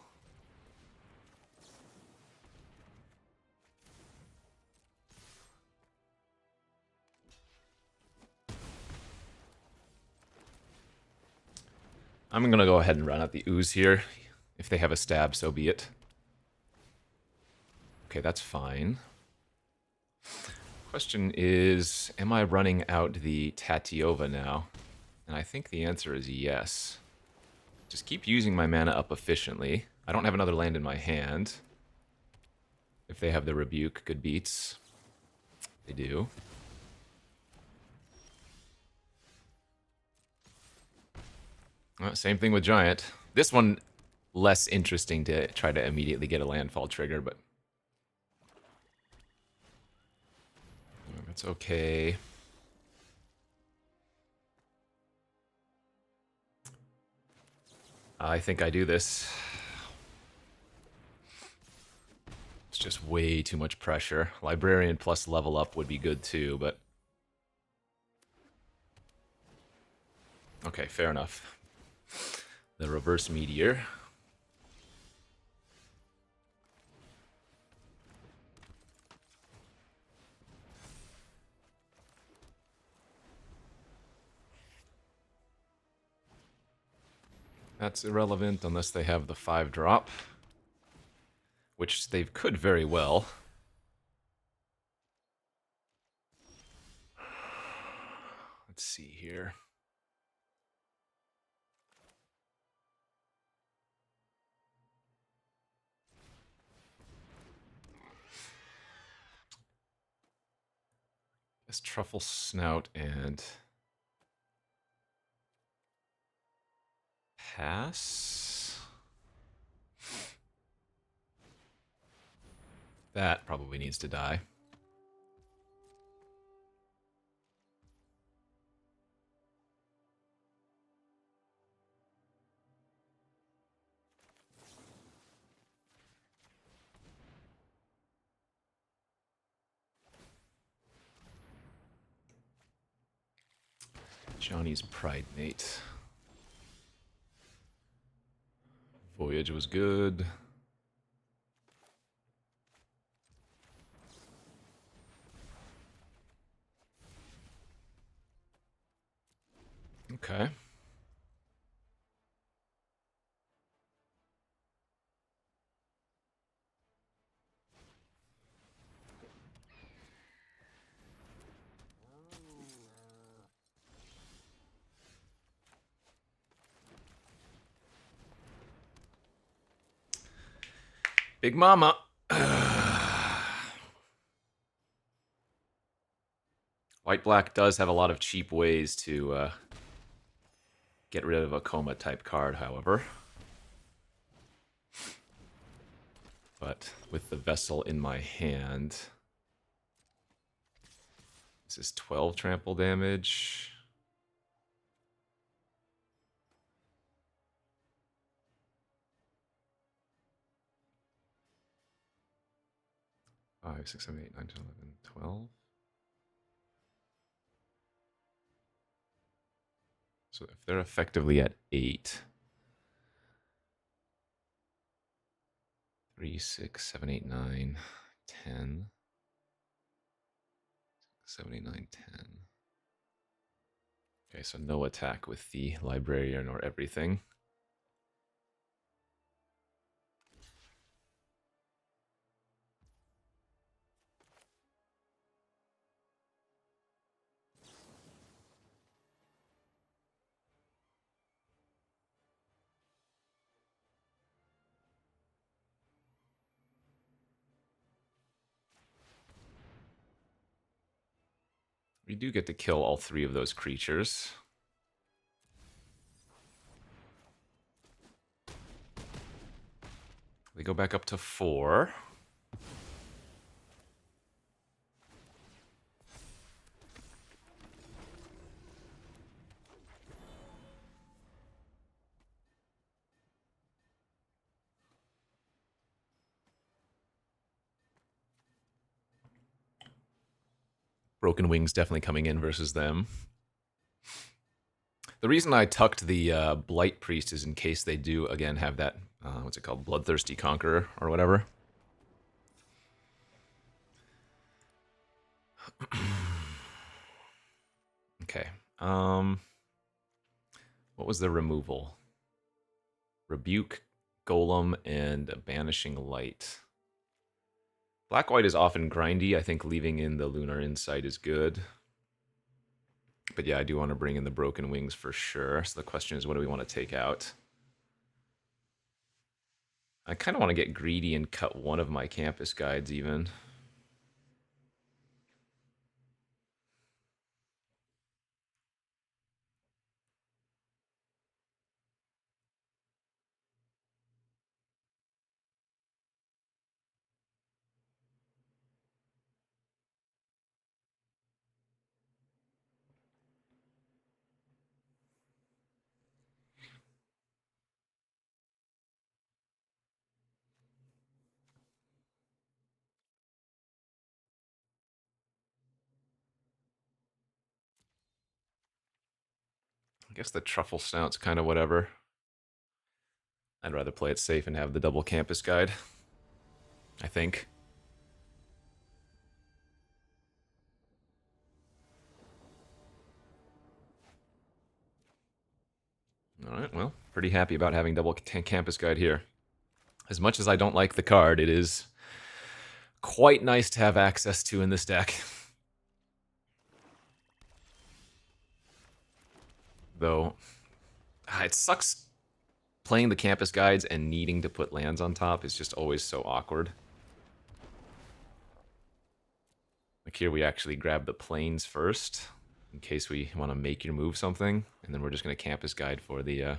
I'm going to go ahead and run out the ooze here. If they have a stab, so be it. Okay, that's fine. Question is, am I running out the Tatiova now? And I think the answer is yes. Just keep using my mana up efficiently. I don't have another land in my hand. If they have the Rebuke, good beats. They do. Same thing with Giant. This one, less interesting to try to immediately get a landfall trigger, but that's okay. I think I do this. It's just way too much pressure. Librarian plus level up would be good too, but... Okay, fair enough. The reverse meteor. That's irrelevant unless they have the 5-drop. Which they could very well. Let's see here. Guess Truffle Snout and... Pass? That probably needs to die. Johnny's Pride Mate. Voyage was good. Okay. Big Mama. White-black does have a lot of cheap ways to get rid of a Coma-type card, however. But with the Vessel in my hand... This is 12 trample damage. Five, 6, 7, 8, 9, 10, 11, 12. So if they're effectively at 8... 3, 6, 7, 8, 9, 10. 7, 8, 9, 10. Okay, so no attack with the Librarian or everything. We do get to kill all 3 of those creatures. They go back up to 4. Broken Wings definitely coming in versus them. The reason I tucked the Blight Priest is in case they do, again, have that, what's it called, Bloodthirsty Conqueror or whatever. Okay. What was the removal? Rebuke, Golem, and Banishing Light. Black-white is often grindy. I think leaving in the Lunar Insight is good. But yeah, I do want to bring in the Broken Wings for sure. So the question is, what do we want to take out? I kind of want to get greedy and cut one of my campus guides even. I guess the Truffle Snout's kind of whatever. I'd rather play it safe and have the double campus guide, I think. All right, well, pretty happy about having double campus guide here. As much as I don't like the card, it is quite nice to have access to in this deck. Though, it sucks playing the campus guides and needing to put lands on top is just always so awkward. Like here we actually grab the plains first, in case we want to make your move something, and then we're just going to campus guide for the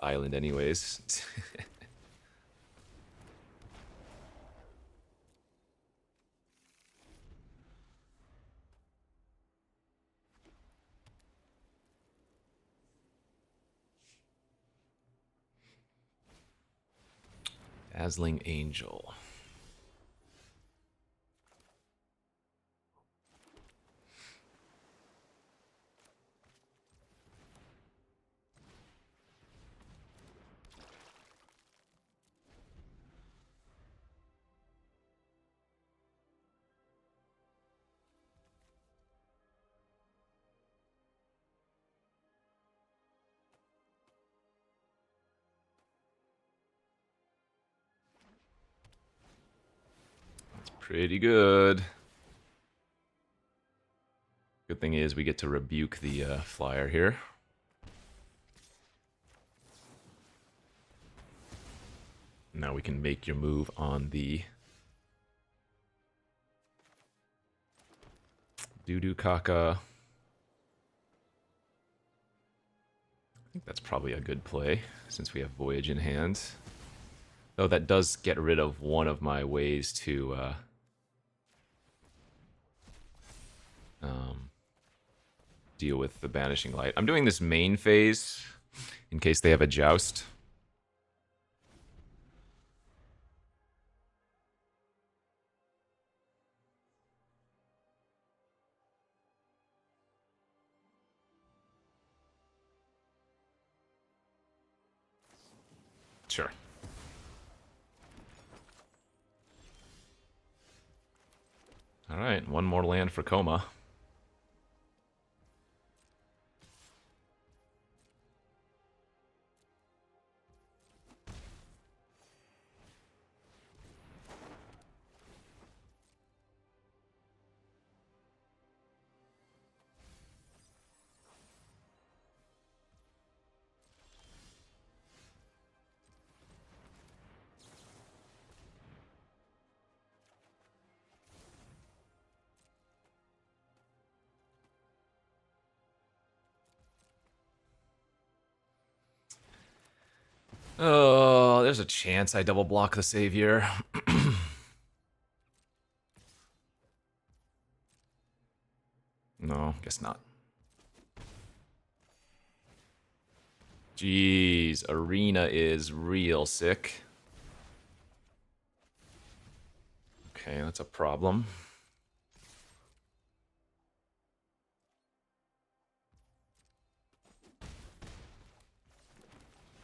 island anyways. Dazzling Angel. Pretty good. Good thing is we get to rebuke the flyer here. Now we can make your move on the Doo-Doo Kaka. I think that's probably a good play, since we have Voyage in hand. Though that does get rid of one of my ways to deal with the Banishing Light. I'm doing this main phase in case they have a Joust. Sure. Alright, one more land for Koma. Oh, there's a chance I double block the Savior. No, guess not. Jeez, Arena is real sick. Okay, that's a problem.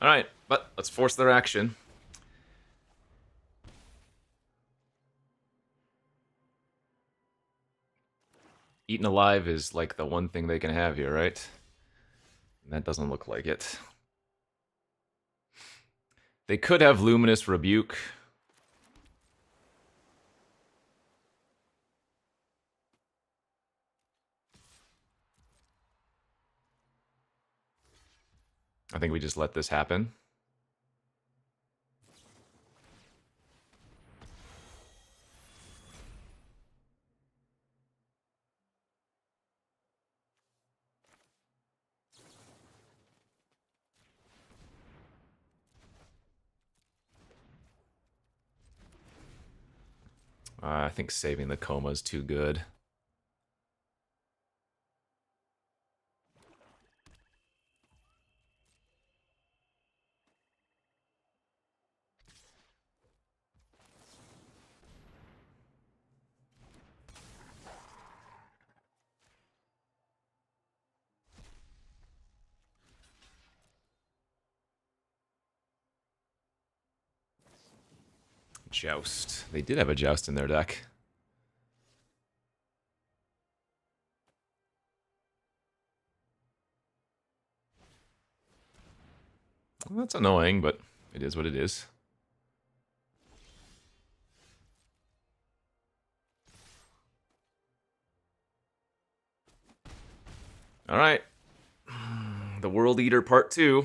Alright, but let's force their action. Eaten alive is like the one thing they can have here, right? And that doesn't look like it. They could have Luminous Rebuke. I think we just let this happen. I think saving the Coma is too good. Joust. They did have a Joust in their deck. Well, that's annoying, but it is what it is. All right. The World Eater Part 2.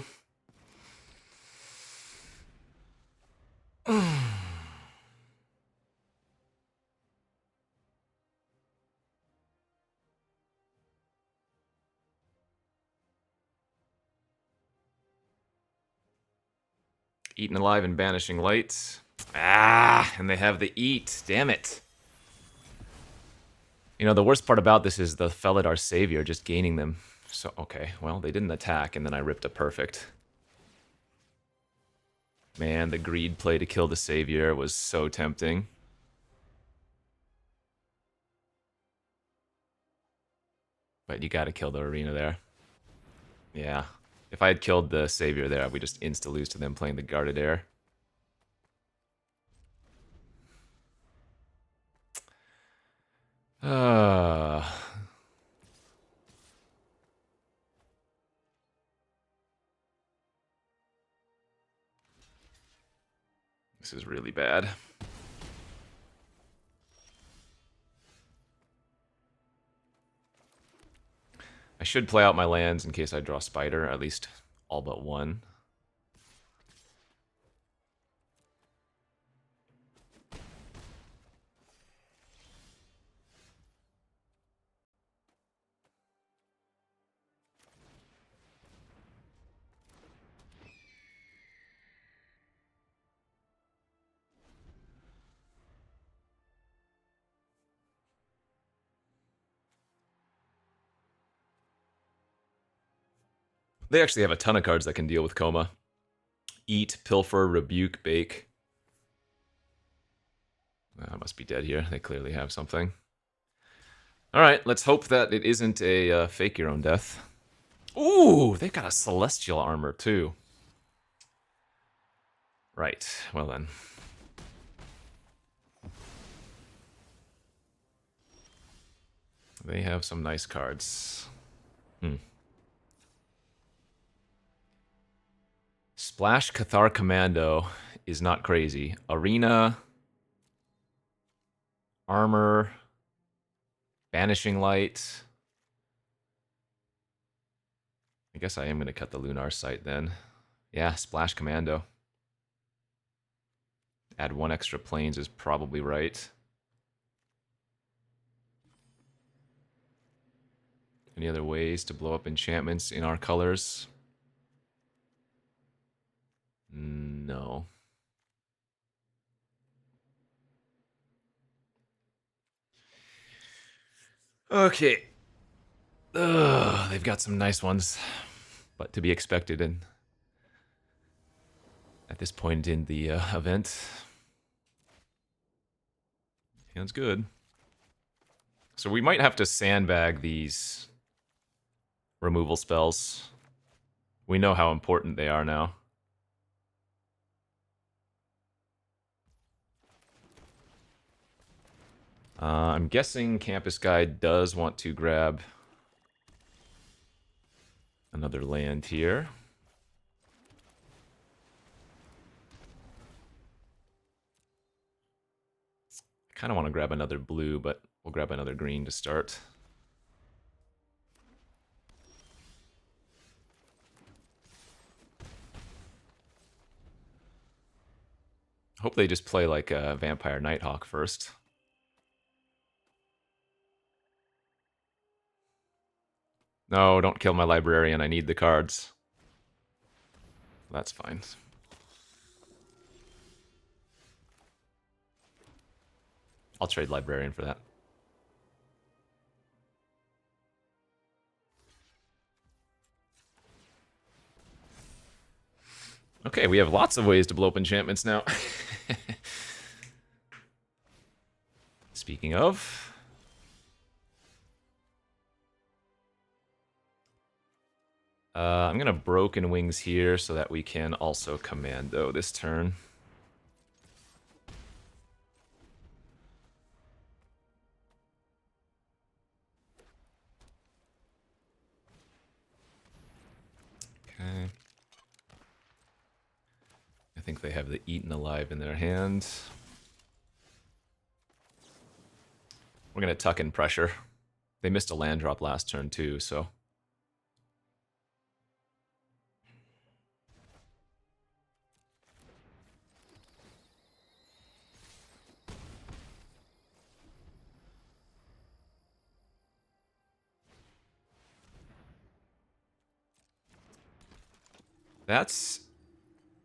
Eaten alive and banishing light. Ah, and they have the eat. Damn it. You know, the worst part about this is the Felidar Savior just gaining them. So, okay, well, they didn't attack, and then I ripped a perfect. Man, the greed play to kill the Savior was so tempting. But you gotta kill the Arena there. Yeah. If I had killed the Savior there, we just insta-lose to them playing the Guarded Air. This is really bad. should play out my lands in case I draw Spider, at least all but one. They actually have a ton of cards that can deal with Coma. Eat, Pilfer, Rebuke, Bake. I must be dead here. They clearly have something. All right, let's hope that it isn't a fake your own death. Ooh, they've got a Celestial Armor, too. Right, well then. They have some nice cards. Splash Cathar Commando is not crazy. Arena, Armor, Banishing Light. I guess I am going to cut the Lunar Sight then. Yeah, Splash Commando. Add one extra planes is probably right. Any other ways to blow up enchantments in our colors? No. Okay. Ugh, they've got some nice ones, but to be expected at this point in the event. Sounds good. So we might have to sandbag these removal spells. We know how important they are now. I'm guessing Campus Guide does want to grab another land here. I kind of want to grab another blue, but we'll grab another green to start. Hope they just play like a Vampire Nighthawk first. No, don't kill my Librarian. I need the cards. That's fine. I'll trade Librarian for that. Okay, we have lots of ways to blow up enchantments now. Speaking of... I'm going to Broken Wings here so that we can also Commando this turn. Okay. I think they have the Eaten Alive in their hand. We're going to tuck in pressure. They missed a land drop last turn too, so... That's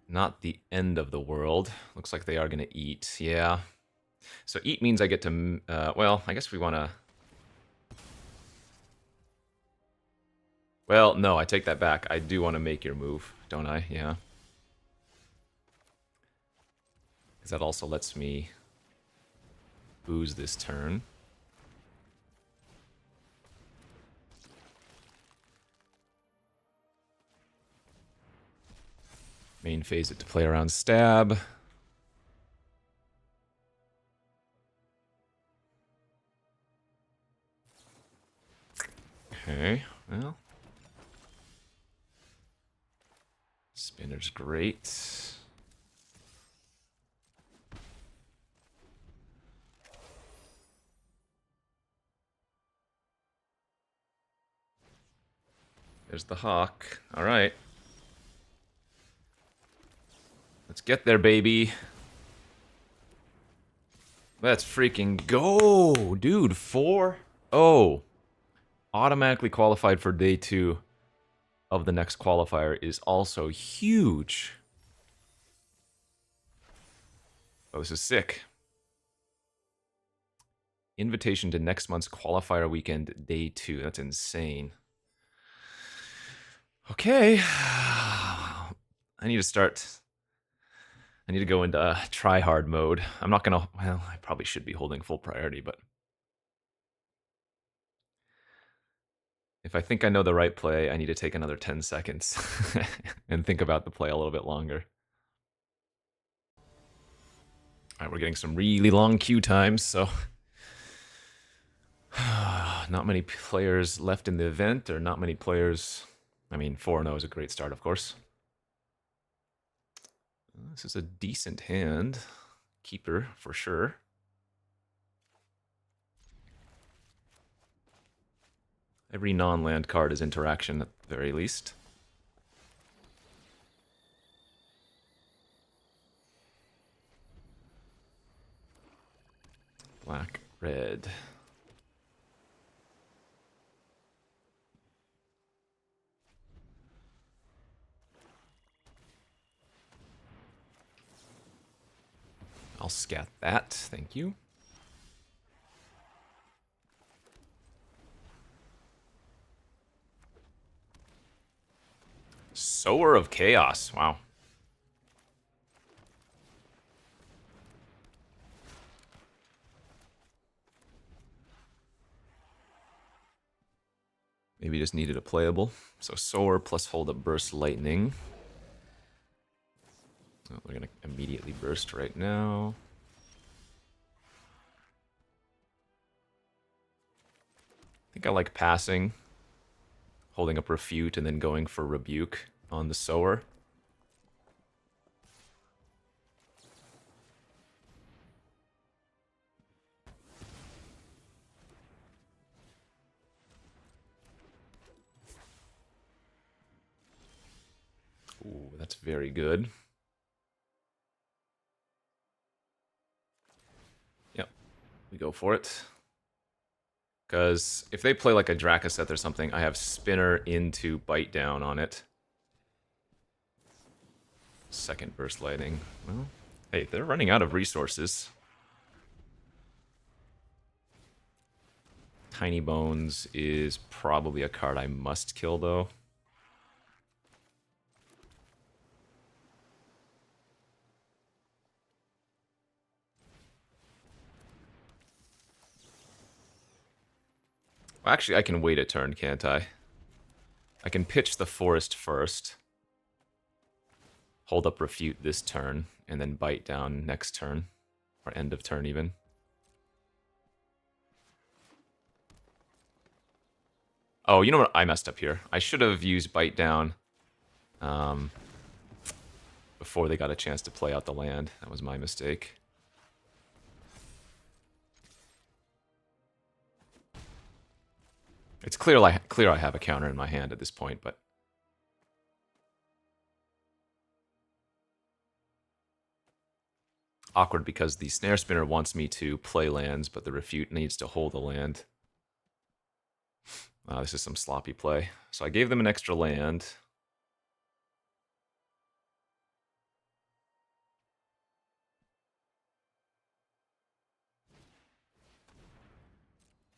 not the end of the world. Looks like they are going to eat. Yeah. So eat means I get to... well, I guess we want to... Well, no, I take that back. I do want to make your move, don't I? Yeah. Because that also lets me ooze this turn. Main phase it to play around stab. Okay, well. Spinner's great. There's the Hawk. All right. Let's get there, baby. Let's freaking go, dude. 4-0. Automatically qualified for day 2 of the next qualifier is also huge. Oh, this is sick. Invitation to next month's qualifier weekend, day 2. That's insane. Okay. I need to start. I need to go into try hard mode. I'm not gonna. Well, I probably should be holding full priority, but if I think I know the right play, I need to take another 10 seconds and think about the play a little bit longer. All right, we're getting some really long queue times, so not many players left in the event, or not many players. I mean, 4-0 is a great start, of course. This is a decent hand. Keeper, for sure. Every non-land card is interaction at the very least. Black, red. I'll scat that, thank you. Sower of Chaos, wow. Maybe just needed a playable. So Sower plus hold up Burst Lightning. Oh, we're gonna immediately burst right now. I think I like passing, holding up Refute, and then going for Rebuke on the Sower. Ooh, that's very good. Yep, we go for it. Because if they play like a Drakaseth or something, I have Spinner into Bite Down on it. Second Burst Lightning. Well, hey, they're running out of resources. Tiny Bones is probably a card I must kill, though. Well, actually, I can wait a turn, can't I? I can pitch the Forest first. Hold up Refute this turn, and then Bite Down next turn. Or end of turn, even. Oh, you know what? I messed up here. I should have used Bite Down before they got a chance to play out the land. That was my mistake. It's clear I have a counter in my hand at this point, but... Awkward because the Snare Spinner wants me to play lands, but the Refute needs to hold a land. This is some sloppy play. So I gave them an extra land.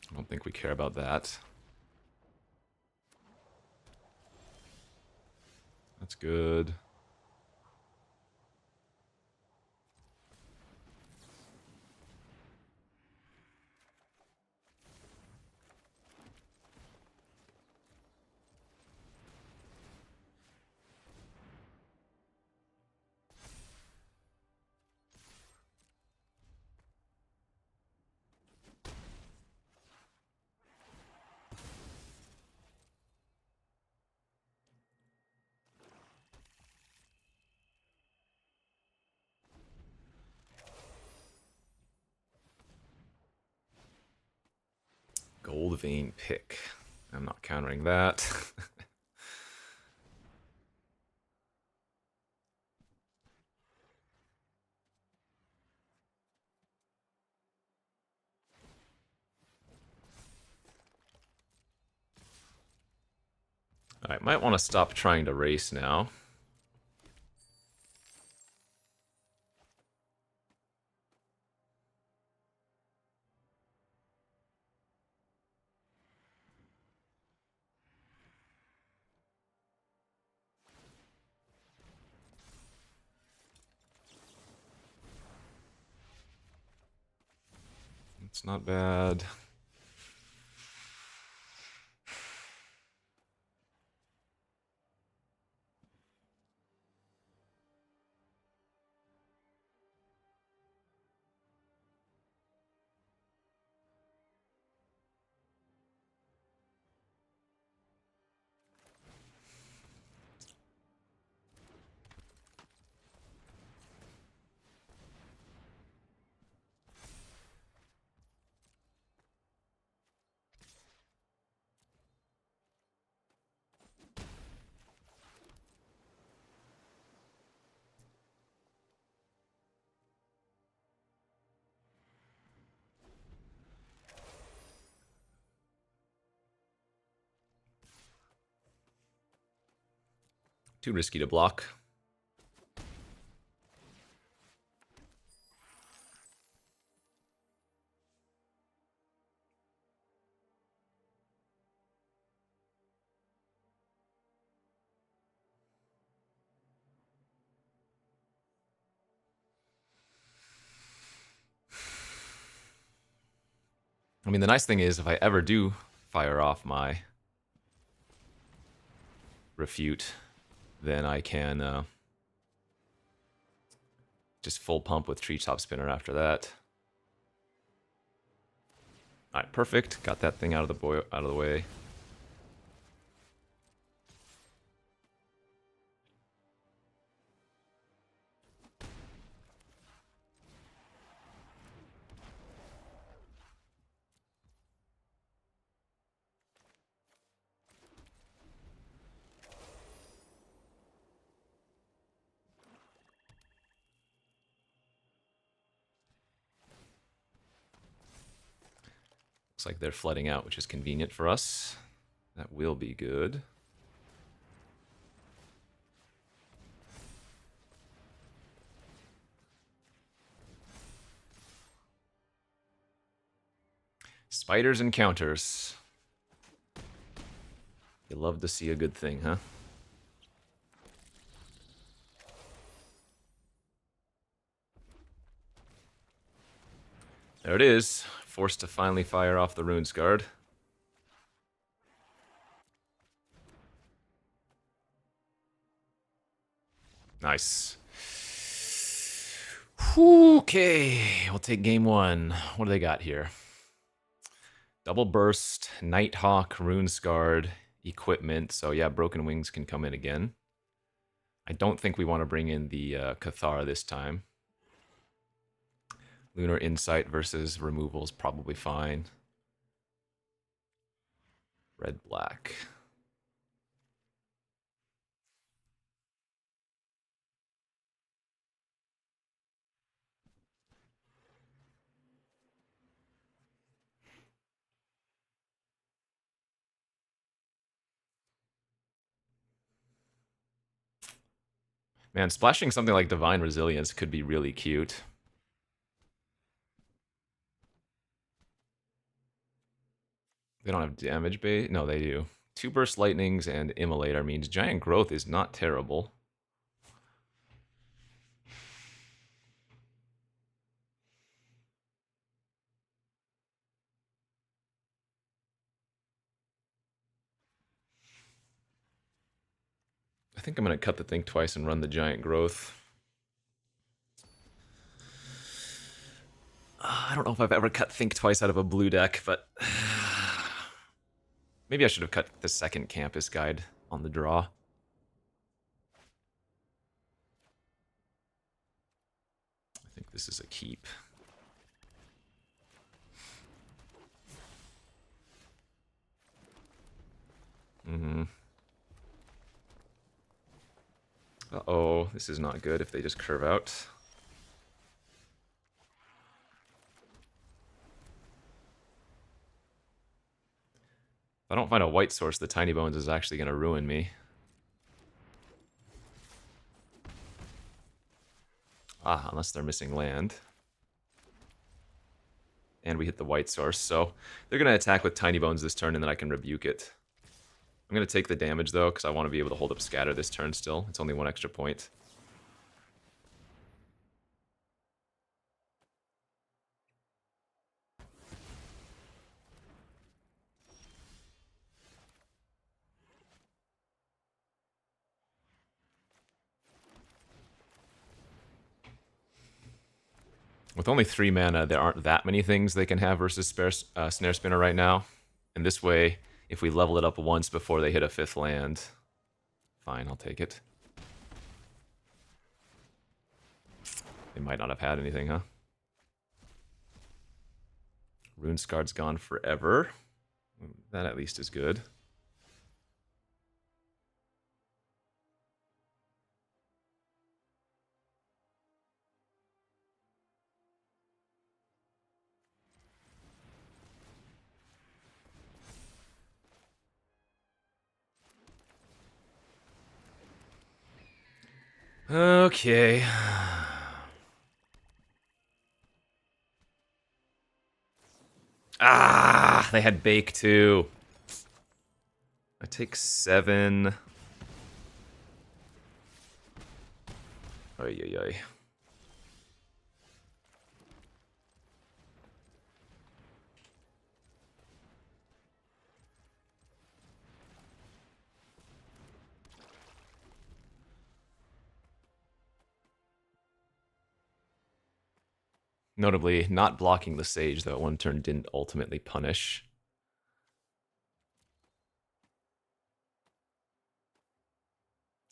I don't think we care about that. That's good. Gold Vein Pick. I'm not countering that. Alright, might want to stop trying to race now. It's not bad. Too risky to block. I mean, the nice thing is, if I ever do fire off my refute, then I can just full pump with Treetop Spinner after that. Alright, perfect. Got that thing out of the way. Looks like they're flooding out, which is convenient for us. That will be good. Spiders and counters. You love to see a good thing, huh? There it is. Forced to finally fire off the Runes Guard. Nice. Okay, we'll take game one. What do they got here? Double Burst, Nighthawk, Runes Guard, Equipment. So yeah, Broken Wings can come in again. I don't think we want to bring in the Cathar this time. Lunar Insight versus removal is probably fine. Red, black. Man, splashing something like Divine Resilience could be really cute. They don't have damage bait? No, they do. 2 Burst Lightnings and Immolator means Giant Growth is not terrible. I think I'm going to cut the Think Twice and run the Giant Growth. I don't know if I've ever cut Think Twice out of a blue deck, but maybe I should have cut the second Campus Guide on the draw. I think this is a keep. Uh-oh, this is not good if they just curve out. I don't find a white source, the Tiny Bones is actually going to ruin me. Ah, unless they're missing land. And we hit the white source, so they're going to attack with Tiny Bones this turn, and then I can rebuke it. I'm going to take the damage, though, because I want to be able to hold up Scatter this turn still. It's only 1 extra point. With only 3 mana, there aren't that many things they can have versus Snare Spinner right now. And this way, if we level it up once before they hit a 5th land, fine, I'll take it. They might not have had anything, huh? Runescarred's gone forever. That at least is good. Okay. Ah, they had Bake too. I take 7. Ay, ay, ay. Notably, not blocking the Sage, though, 1 turn didn't ultimately punish.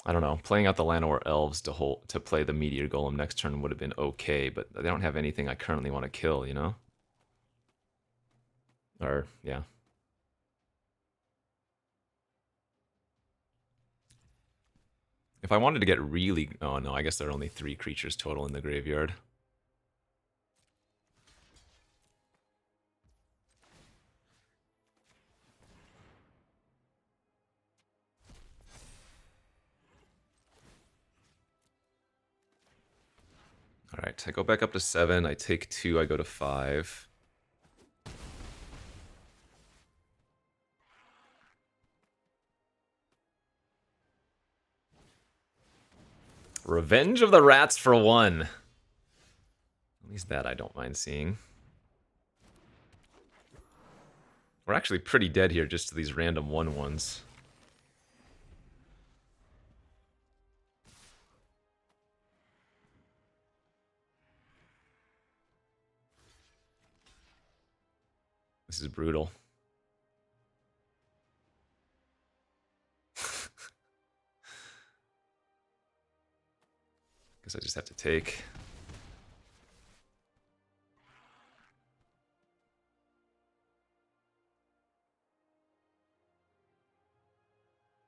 I don't know. Playing out the Llanowar Elves to play the Meteor Golem next turn would have been okay, but they don't have anything I currently want to kill, you know? Or, yeah. If I wanted to get really... Oh, no, I guess there are only 3 creatures total in the graveyard. Alright, I go back up to 7. I take 2, I go to 5. Revenge of the Rats for 1. At least that I don't mind seeing. We're actually pretty dead here just to these random 1/1s. This is brutal. Guess I just have to take.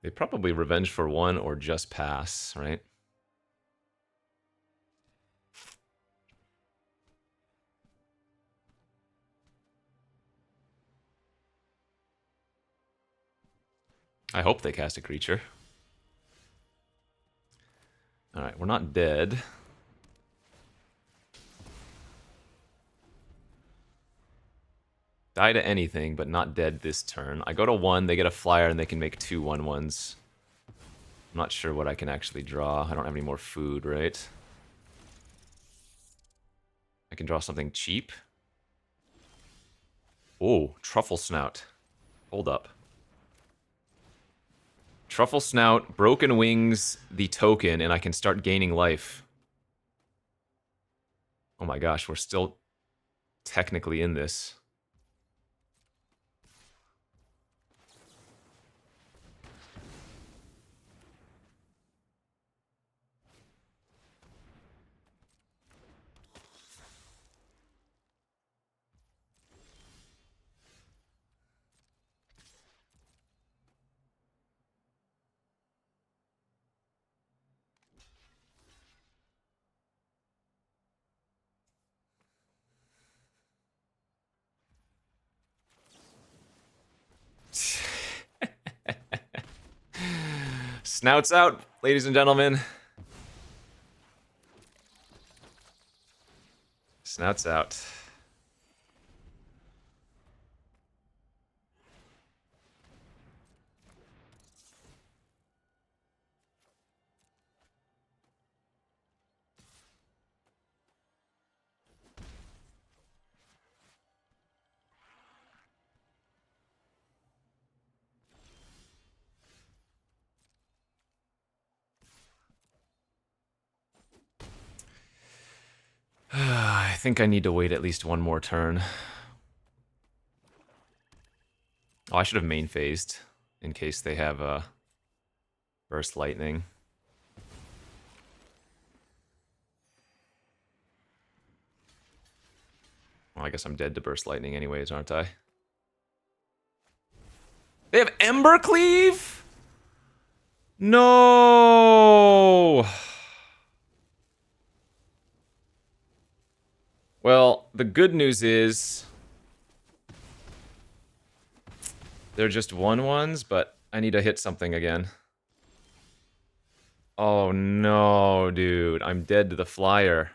They probably Revenge for 1 or just pass, right? I hope they cast a creature. Alright, we're not dead. Die to anything, but not dead this turn. I go to 1, they get a flyer, and they can make 2 1/1s. I'm not sure what I can actually draw. I don't have any more food, right? I can draw something cheap. Oh, Truffle Snout. Hold up. Truffle Snout, Broken Wings, the token, and I can start gaining life. Oh my gosh, we're still technically in this. Snouts out, ladies and gentlemen. Snouts out. I think I need to wait at least one more turn. Oh, I should have main phased in case they have a burst lightning. Well, I guess I'm dead to burst lightning anyways, aren't I? They have Ember Cleave? No! Well, the good news is they're just 1/1s, but I need to hit something again. Oh no, dude. I'm dead to the flyer.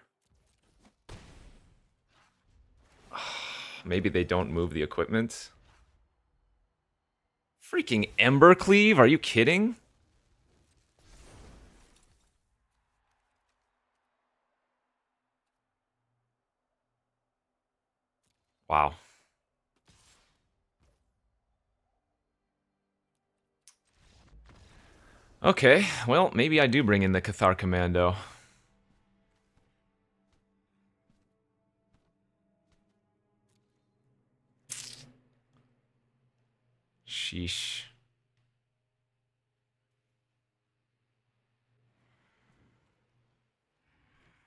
Maybe they don't move the equipment. Freaking Ember Cleave? Are you kidding? Wow. Okay, well, maybe I do bring in the Cathar Commando. Sheesh.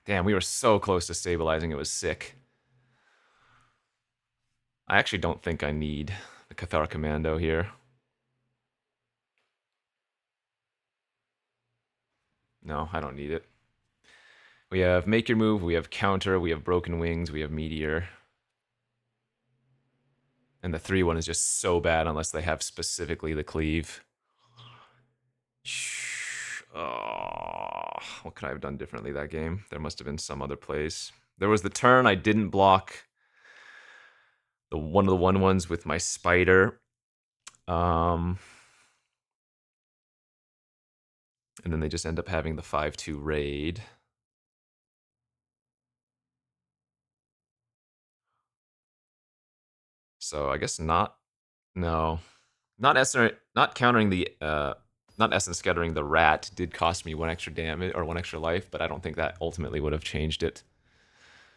Damn, we were so close to stabilizing, it was sick. I actually don't think I need the Cathar Commando here. No, I don't need it. We have Make Your Move, we have Counter, we have Broken Wings, we have Meteor. And the 3/1 is just so bad unless they have specifically the Cleave. Oh, what could I have done differently that game? There must have been some other plays. There was the turn I didn't block one of the 1/1s with my Spider. And then they just end up having the 5/2 raid. So I guess not. No, not countering the not Essence Scattering the rat did cost me 1 extra damage or 1 extra life, but I don't think that ultimately would have changed it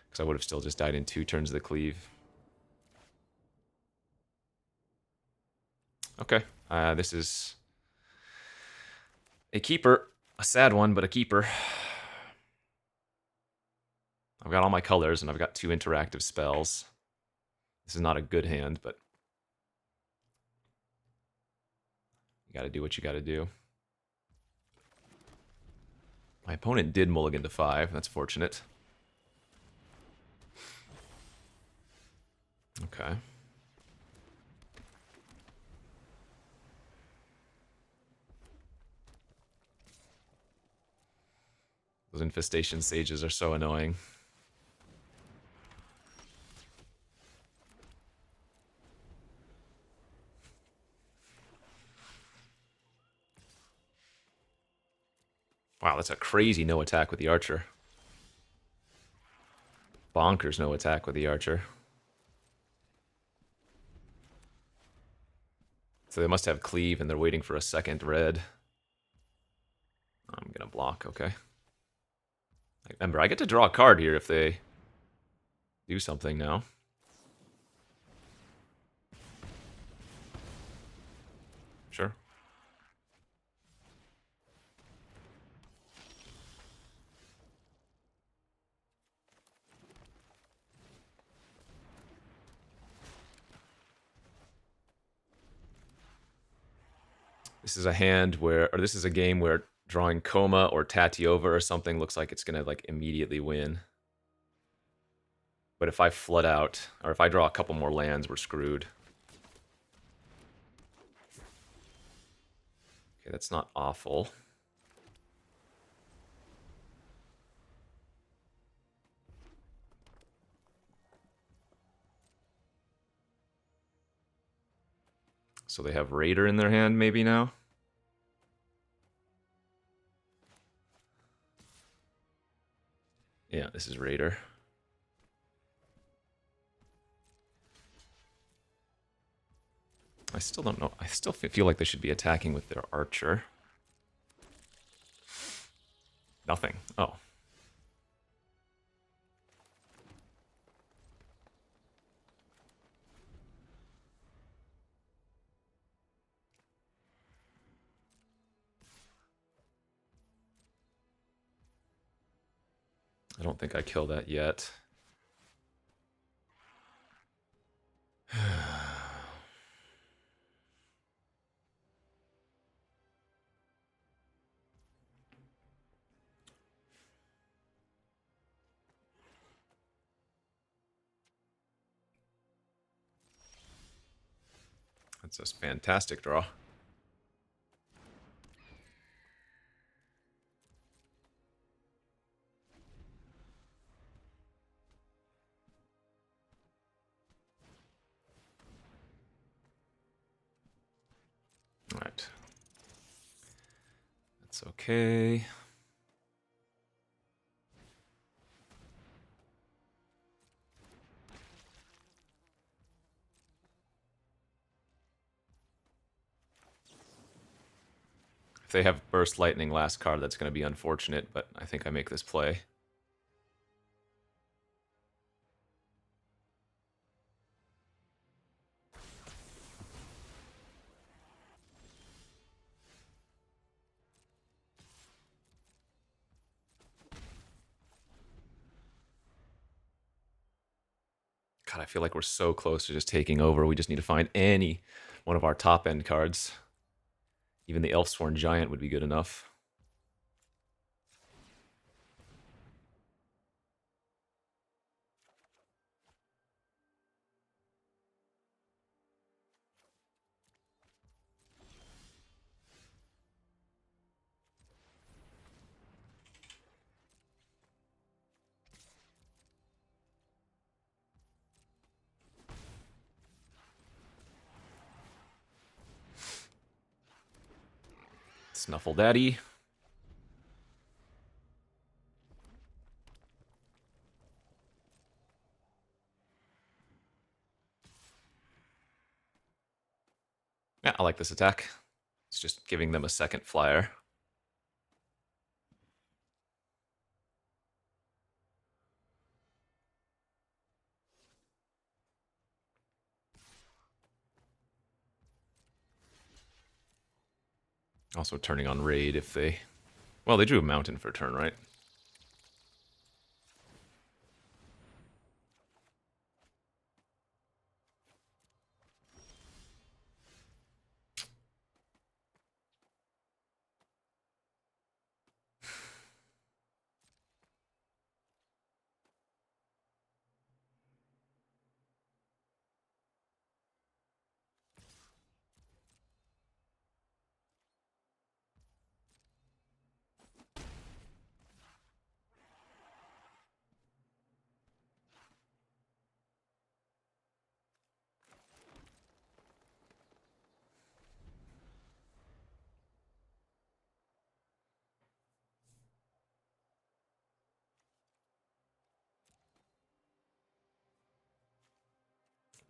because I would have still just died in 2 turns of the cleave. Okay, this is a keeper, a sad one, but a keeper. I've got all my colors and I've got 2 interactive spells. This is not a good hand, but you gotta do what you gotta do. My opponent did mulligan to 5. That's fortunate. Okay. Those infestation sages are so annoying. Wow, that's a crazy no attack with the archer. Bonkers no attack with the archer. So they must have cleave and they're waiting for a second red. I'm gonna block, okay. Remember, I get to draw a card here if they do something now. Sure. This is a hand where, or this is a game where drawing Coma or Tatiova or something looks like it's gonna like immediately win. But if I flood out, or if I draw a couple more lands, we're screwed. Okay, that's not awful. So they have Raider in their hand maybe now? Yeah, this is Raider. I still don't know. I still feel like they should be attacking with their Archer. Nothing. Oh. I don't think I kill that yet. That's a fantastic draw. All right. That's okay. If they have Burst Lightning last card, that's going to be unfortunate, but I think I make this play. God, I feel like we're so close to just taking over. We just need to find any one of our top end cards. Even the Elfsworn Giant would be good enough. Snuffle Daddy. Yeah, I like this attack. It's just giving them a second flyer. Also turning on Raid if they... Well, they drew a Mountain for a turn, right?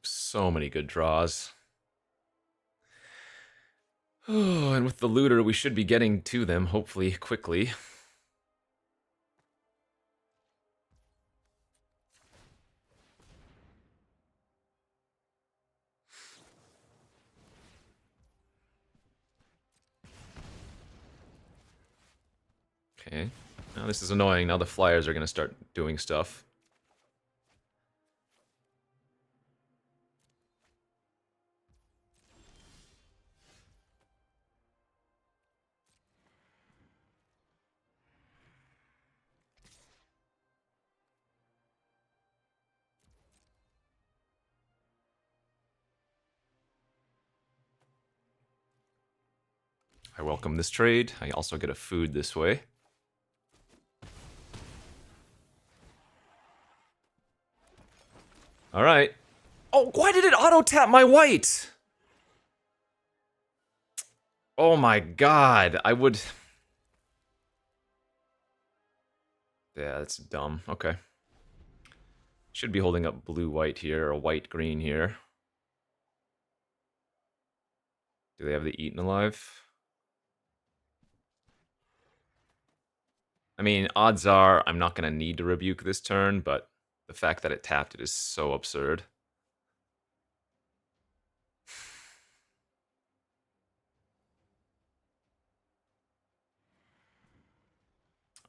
So many good draws. Oh, and with the Looter, we should be getting to them, hopefully, quickly. Okay. Now this is annoying. Now the Flyers are going to start doing stuff. I welcome this trade. I also get a food this way. All right. Oh, why did it auto-tap my white? Oh my god, I would... Yeah, that's dumb. Okay. Should be holding up blue-white here, or white-green here. Do they have the Eaten Alive? I mean, odds are I'm not going to need to rebuke this turn, but the fact that it tapped it is so absurd.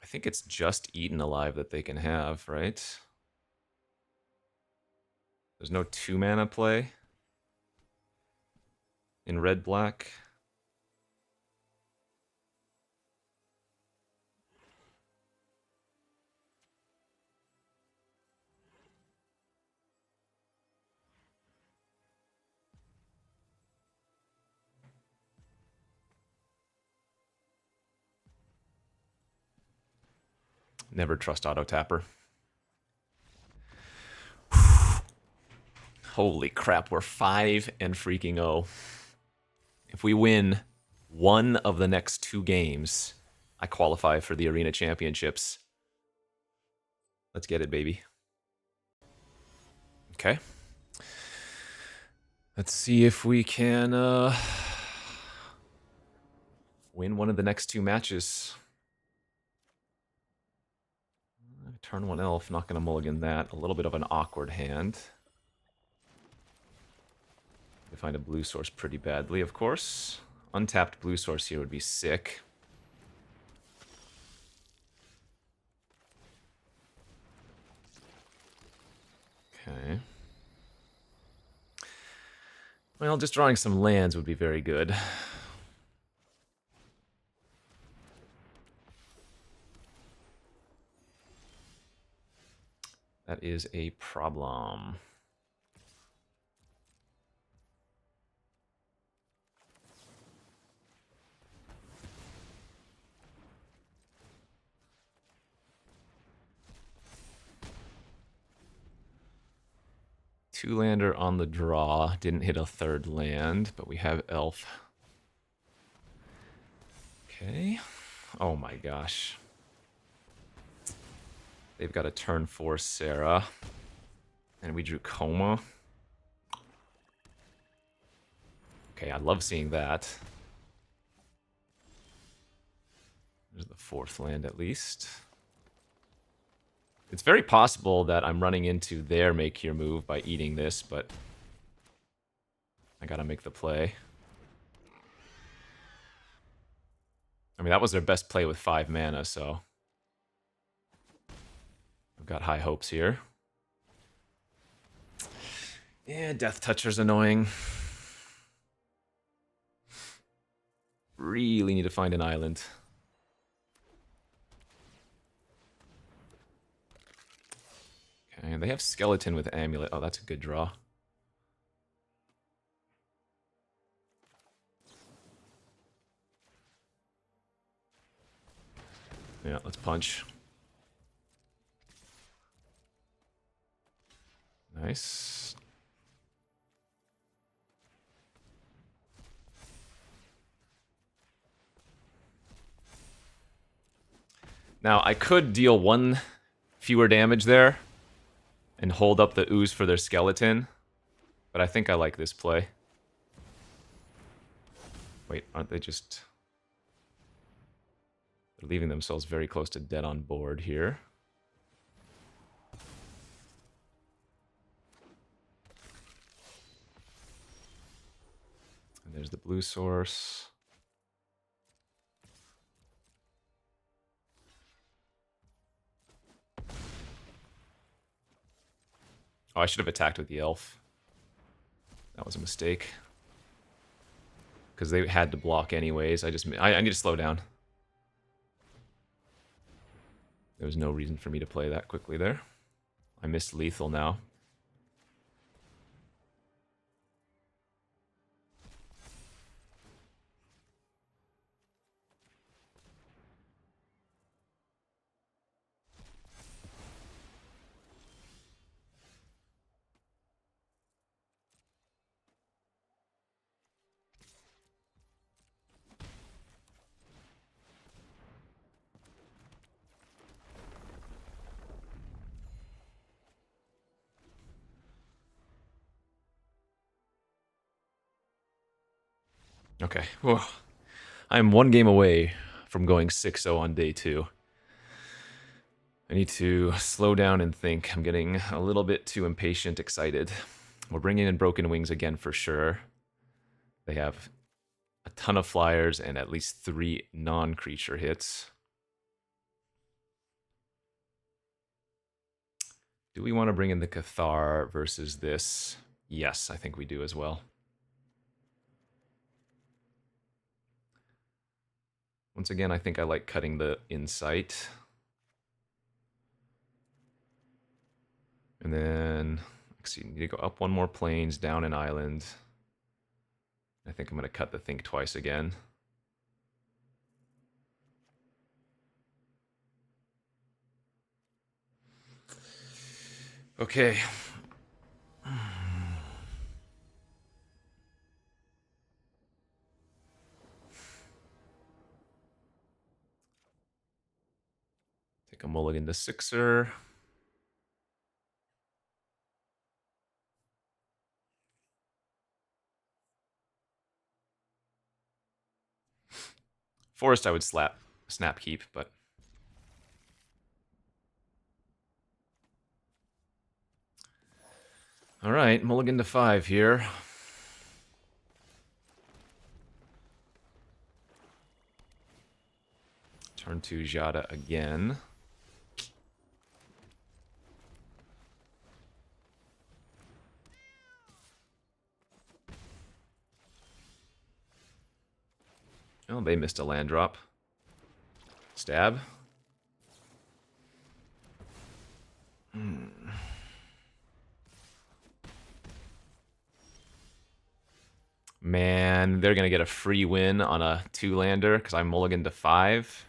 I think it's just Eaten Alive that they can have, right? There's no 2-mana play in red-black. Never trust Auto Tapper. Holy crap, we're 5 and freaking 0. If we win one of the next 2 games, I qualify for the Arena Championships. Let's get it, baby. Okay. Let's see if we can win one of the next 2 matches. Turn 1 elf, not going to mulligan that. A little bit of an awkward hand. We find a blue source pretty badly, of course. Untapped blue source here would be sick. Okay. Well, just drawing some lands would be very good. That is a problem. Two-lander on the draw. Didn't hit a 3rd land, but we have elf. Okay. Oh my gosh. They've got a turn 4 Sarah. And we drew Coma. Okay, I love seeing that. There's the 4th land at least. It's very possible that I'm running into their make here move by eating this, but I gotta make the play. I mean, that was their best play with 5 mana, so I've got high hopes here. Yeah, Death Toucher's annoying. Really need to find an island. Okay, they have Skeleton with Amulet. Oh, that's a good draw. Yeah, let's punch. Nice. Now, I could deal 1 fewer damage there and hold up the ooze for their skeleton, but I think I like this play. Wait, aren't they just... They're leaving themselves very close to dead on board here. And there's the blue source. Oh, I should have attacked with the elf. That was a mistake. Because they had to block anyways. I need to slow down. There was no reason for me to play that quickly there. I missed lethal now. Okay. Whew. I'm one game away from going 6-0 on day 2. I need to slow down and think. I'm getting a little bit too impatient, excited. We're bringing in Broken Wings again for sure. They have a ton of flyers and at least 3 non-creature hits. Do we want to bring in the Cathar versus this? Yes, I think we do as well. Once again, I think I like cutting the Insight. And then, let's see, need to go up 1 more planes, down an island. I think I'm going to cut the Think Twice again. Okay. Take a mulligan to 6er. Forest I would snap keep, but... Alright, mulligan to 5 here. Turn to Jada again. Oh, they missed a land drop. Stab. Man, they're going to get a free win on a 2-lander because I'm mulligan to 5.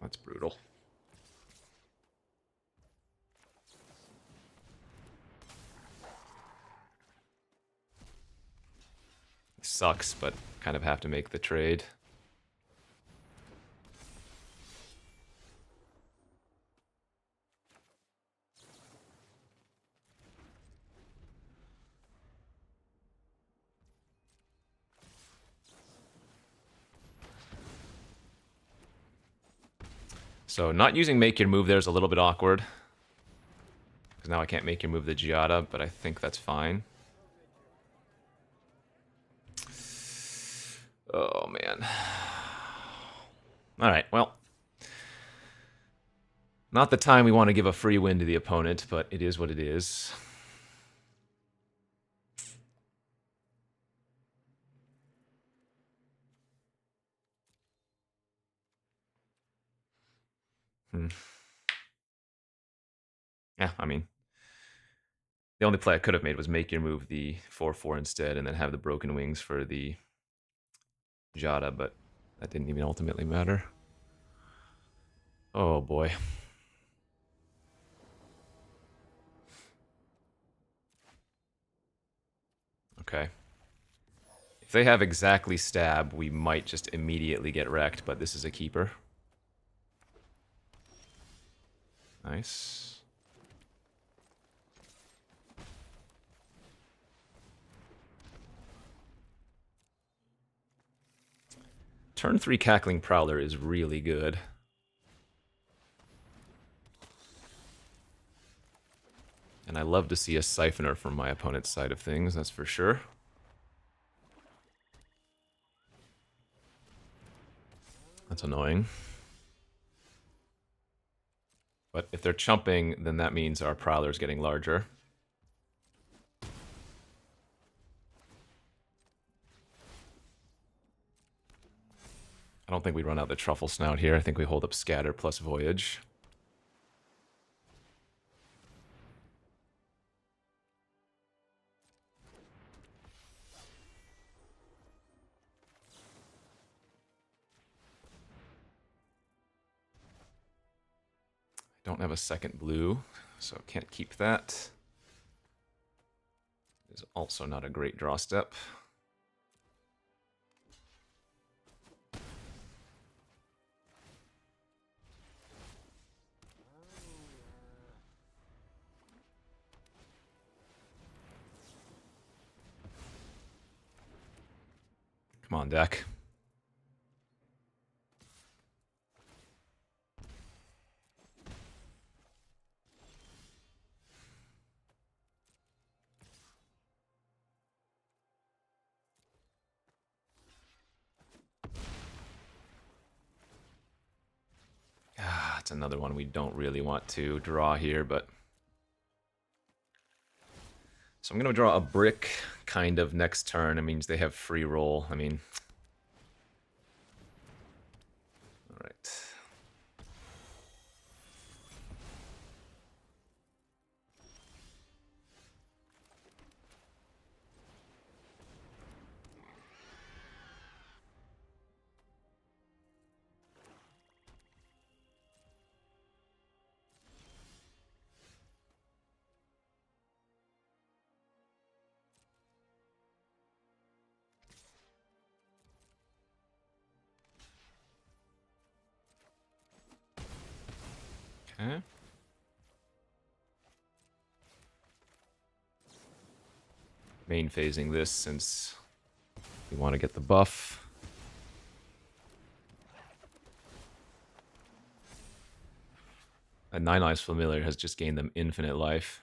That's brutal. Sucks, but kind of have to make the trade. So not using Make Your Move there is a little bit awkward. Because now I can't Make Your Move the Giada, but I think that's fine. Oh, man. Alright, well. Not the time we want to give a free win to the opponent, but it is what it is. Yeah, I mean, the only play I could have made was Make Your Move the 4/4 instead, and then have the Broken Wings for the Jada, but that didn't even ultimately matter. Oh boy. Okay. If they have exactly Stab, we might just immediately get wrecked, but this is a keeper. Nice. Turn 3 Cackling Prowler is really good. And I love to see a Siphoner from my opponent's side of things, that's for sure. That's annoying. But if they're chumping, then that means our Prowler's getting larger. I don't think we run out the Truffle Snout here. I think we hold up Scatter plus Voyage. Don't have a second blue, so can't keep that. Is also not a great draw step. Come on, deck. Ah, it's another one we don't really want to draw here, but... So I'm going to draw a brick kind of next turn. It means they have free roll. I mean... Alright. Okay. Main phasing this since we want to get the buff. A 9 Eyes Familiar has just gained them infinite life.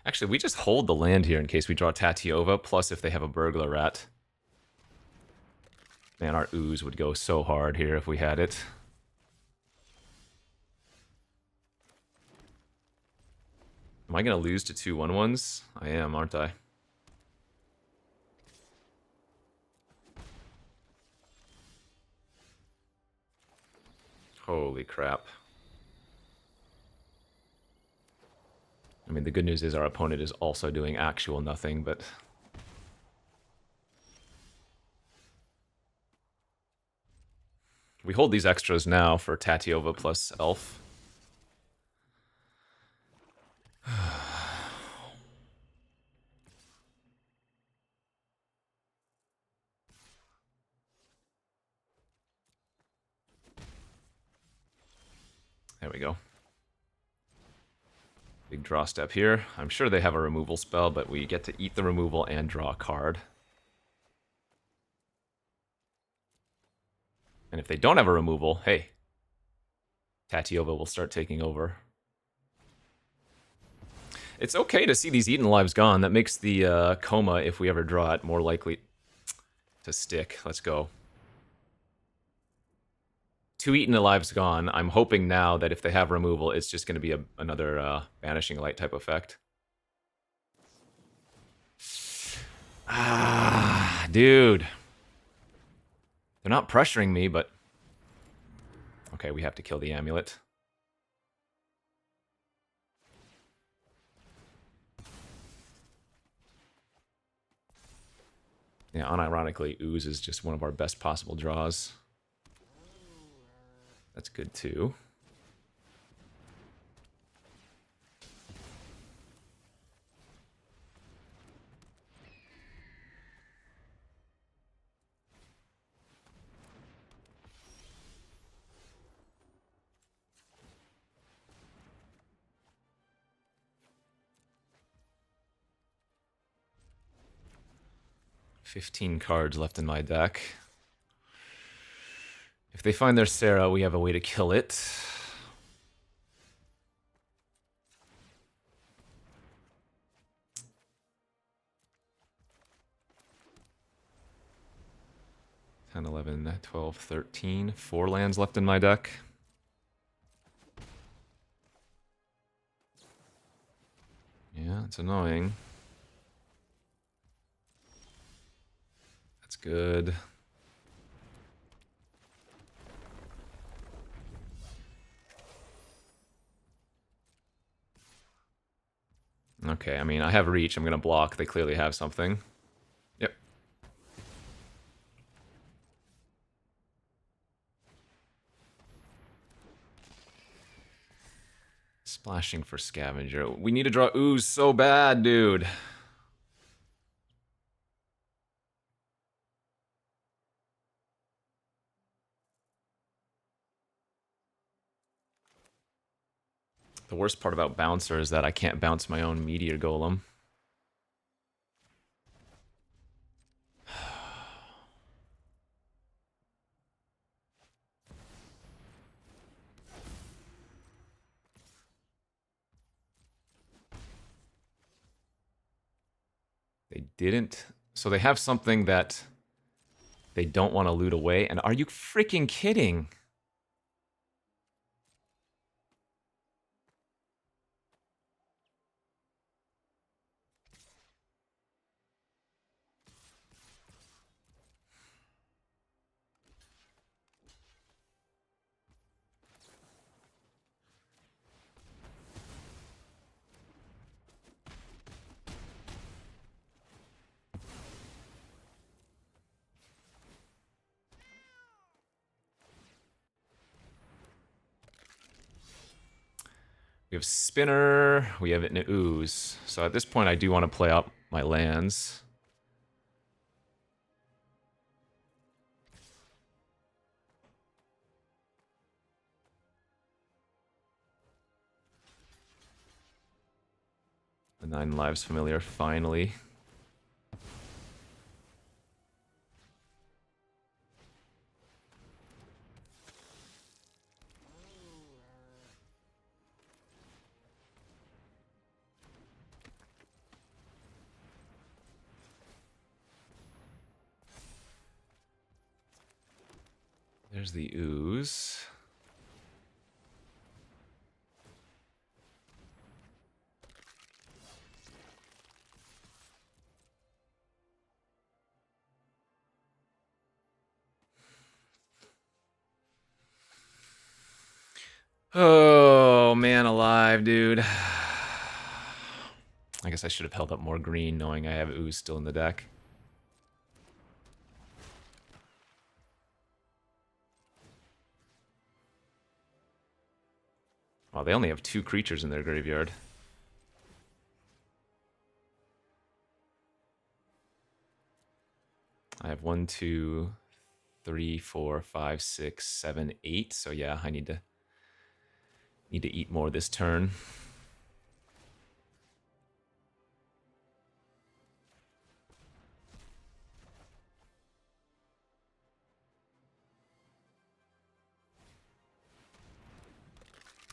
Actually, we just hold the land here in case we draw Tatiova, plus if they have a Burglar Rat. Man, our ooze would go so hard here if we had it. Am I going to lose to 2 1/1s? I am, aren't I? Holy crap. I mean, the good news is our opponent is also doing actual nothing, but... We hold these extras now for Tatiova plus Elf. There we go. Big draw step here. I'm sure they have a removal spell, but we get to eat the removal and draw a card. And if they don't have a removal, hey, Tatiova will start taking over. It's okay to see these Eaten Lives gone. That makes the coma, if we ever draw it, more likely to stick. Let's go. 2 Eaten Lives gone. I'm hoping now that if they have removal, it's just going to be another Banishing Light type effect. Ah, dude. They're not pressuring me, but... Okay, we have to kill the amulet. Yeah, unironically, Ooze is just one of our best possible draws. That's good, too. $15 cards left in my deck. If they find their Sarah, we have a way to kill it. $10, $11, $12, $13. 4 lands left in my deck. Yeah, it's annoying. That's good. Okay, I mean, I have reach. I'm going to block. They clearly have something. Yep. Splashing for Scavenger. We need to draw Ooze so bad, dude. The worst part about Bouncer is that I can't bounce my own Meteor Golem. They didn't. So they have something that they don't want to loot away. And are you freaking kidding? We have Spinner, we have it in an Ooze. So at this point, I do want to play out my lands. The 9 Lives Familiar, finally. There's the Ooze. Oh, man alive, dude. I guess I should have held up more green knowing I have Ooze still in the deck. Wow, they only have 2 creatures in their graveyard. I have 1, 2, 3, 4, 5, 6, 7, 8. So yeah, I need to eat more this turn.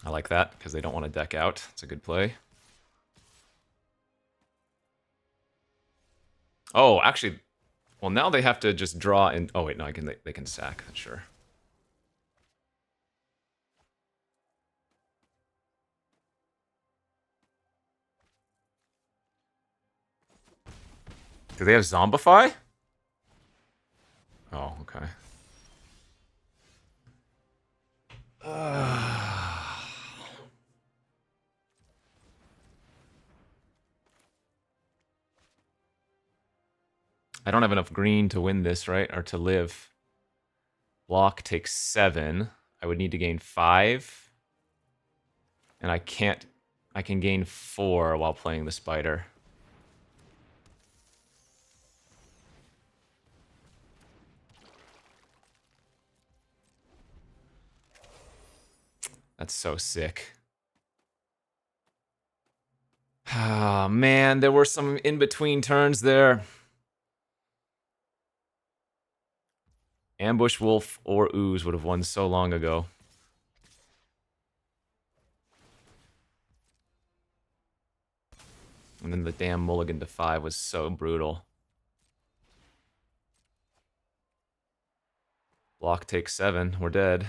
I like that because they don't want to deck out. It's a good play. Oh, actually, well, now they have to just draw and... Oh, wait, no, they can sack, sure. Do they have Zombify? Oh, okay. I don't have enough green to win this, right? Or to live. Block takes 7. I would need to gain 5. And I can't... I can gain 4 while playing the spider. That's so sick. Ah, man, there were some in-between turns there. Ambush Wolf or Ooze would have won so long ago. And then the damn mulligan to 5 was so brutal. Block takes 7. We're dead.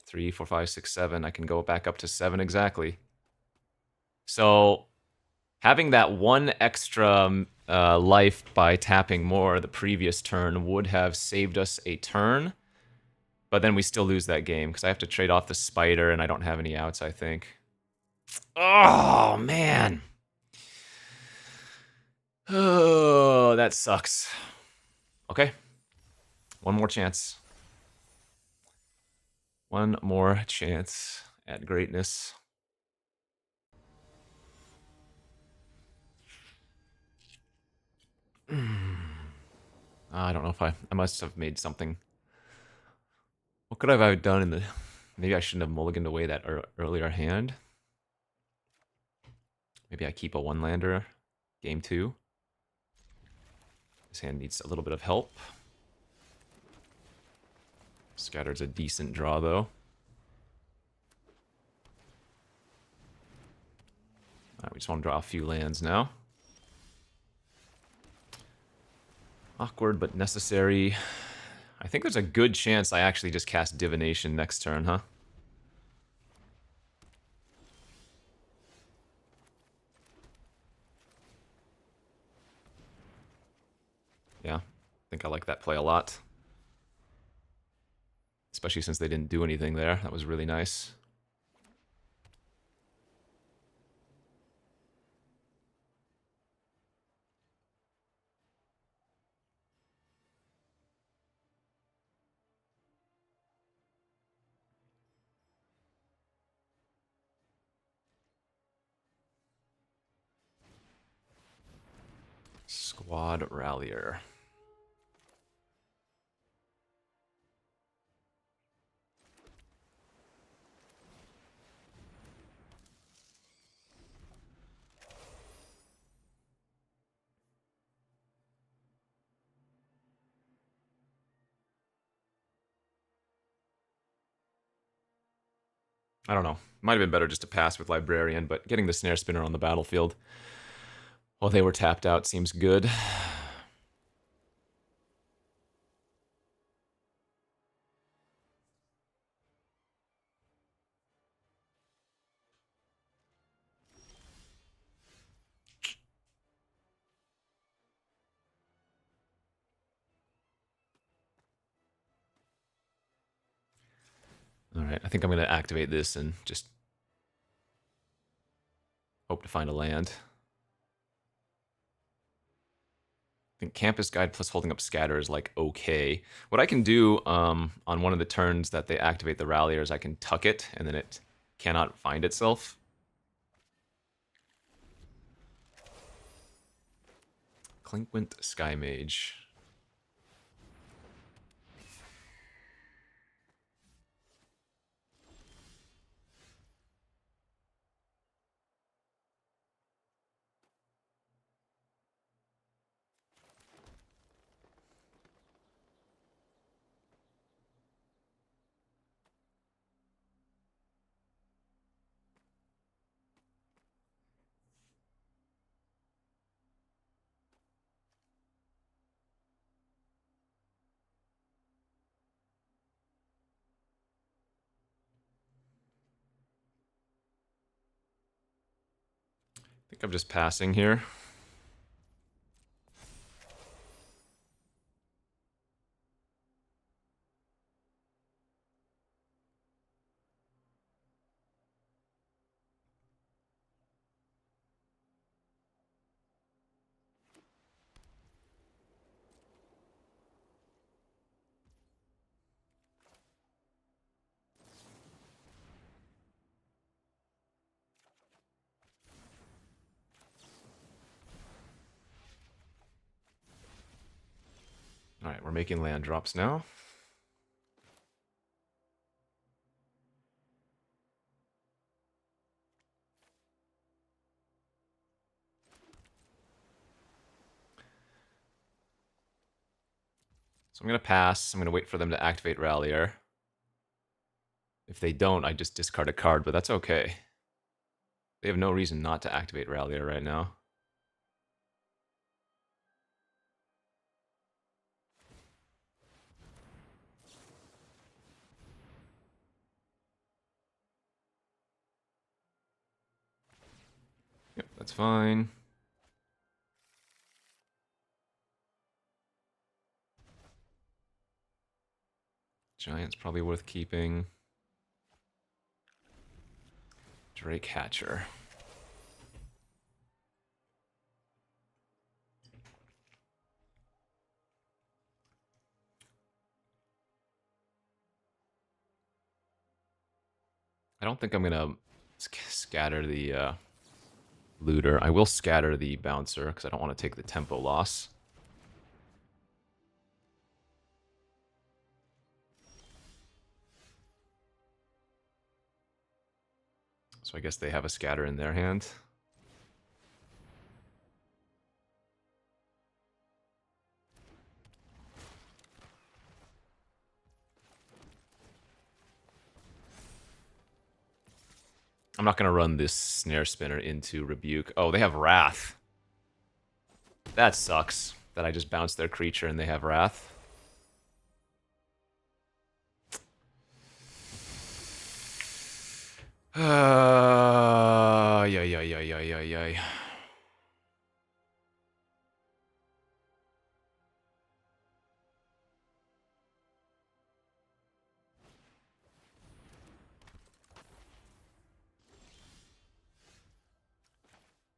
Three, 4, 5, 6, 7. I can go back up to 7 exactly. So having that 1 extra life by tapping more the previous turn would have saved us a turn. But then we still lose that game because I have to trade off the spider and I don't have any outs, I think. Oh, man. Oh, that sucks. Okay. One more chance. One more chance at greatness. I don't know if I must have made something What could I have done in the... Maybe I shouldn't have mulliganed away that earlier hand. Maybe I keep a one-lander. Game 2. This hand needs a little bit of help. Scatter's a decent draw, though. Alright, we just want to draw a few lands now. Awkward, but necessary. I think there's a good chance I actually just cast Divination next turn, huh? Yeah, I think I like that play a lot. Especially since they didn't do anything there. That was really nice. Squad Rallier. I don't know. Might have been better just to pass with Librarian, but getting the Snare Spinner on the battlefield while they were tapped out seems good. Alright, I think I'm going to activate this and just hope to find a land. I think Campus Guide plus holding up Scatter is like okay. What I can do on one of the turns that they activate the Rallier is I can tuck it and then it cannot find itself. Clinquant Sky Mage. I think I'm just passing here. Alright, we're making land drops now. So I'm going to pass. I'm going to wait for them to activate Rallier. If they don't, I just discard a card, but that's okay. They have no reason not to activate Rallier right now. Yep, that's fine. Giant's probably worth keeping. Drake Hatcher. I don't think I'm going to scatter the looter. I will scatter the bouncer because I don't want to take the tempo loss. So I guess they have a scatter in their hand. I'm not going to run this Snare Spinner into Rebuke. Oh, they have Wrath. That sucks, that I just bounced their creature and they have Wrath. Yeah.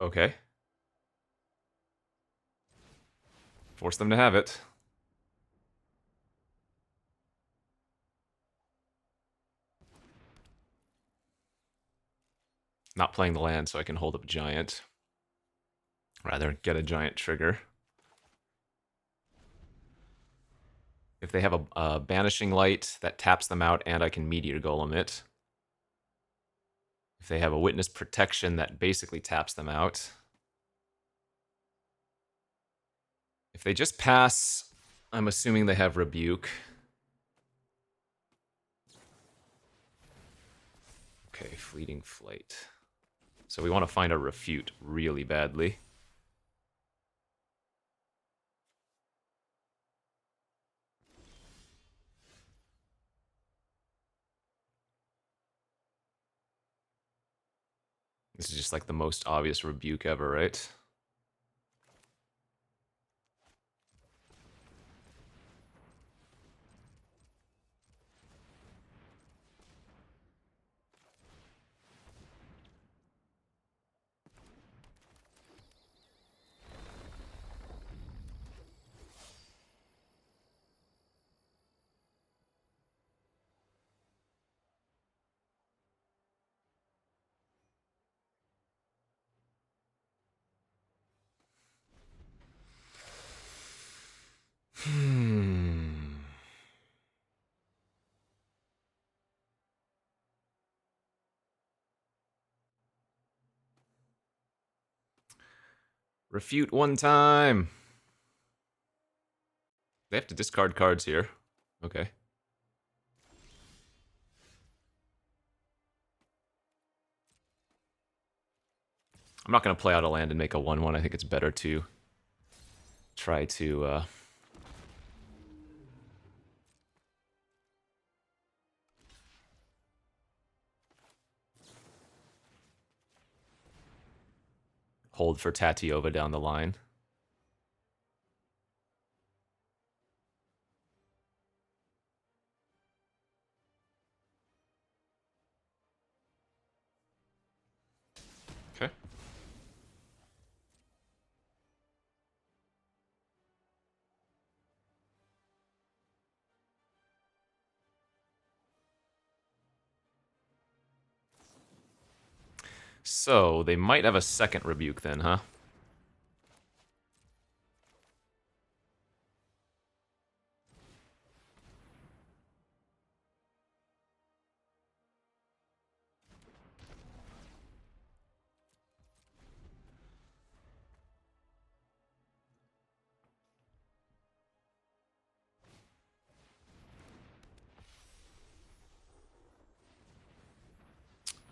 Okay. Force them to have it. Not playing the land so I can hold up Giant. Rather get a Giant trigger. If they have a Banishing Light, that taps them out and I can Meteor Golem it. If they have a Witness Protection, that basically taps them out. If they just pass, I'm assuming they have Rebuke. Okay, Fleeting Flight. So we want to find a Refute really badly. This is just like the most obvious Rebuke ever, right? Refute one time. They have to discard cards here. Okay. I'm not going to play out a land and make a 1-1. I think it's better to try to... hold for Tatiova down the line. Okay. So, they might have a second Rebuke then, huh?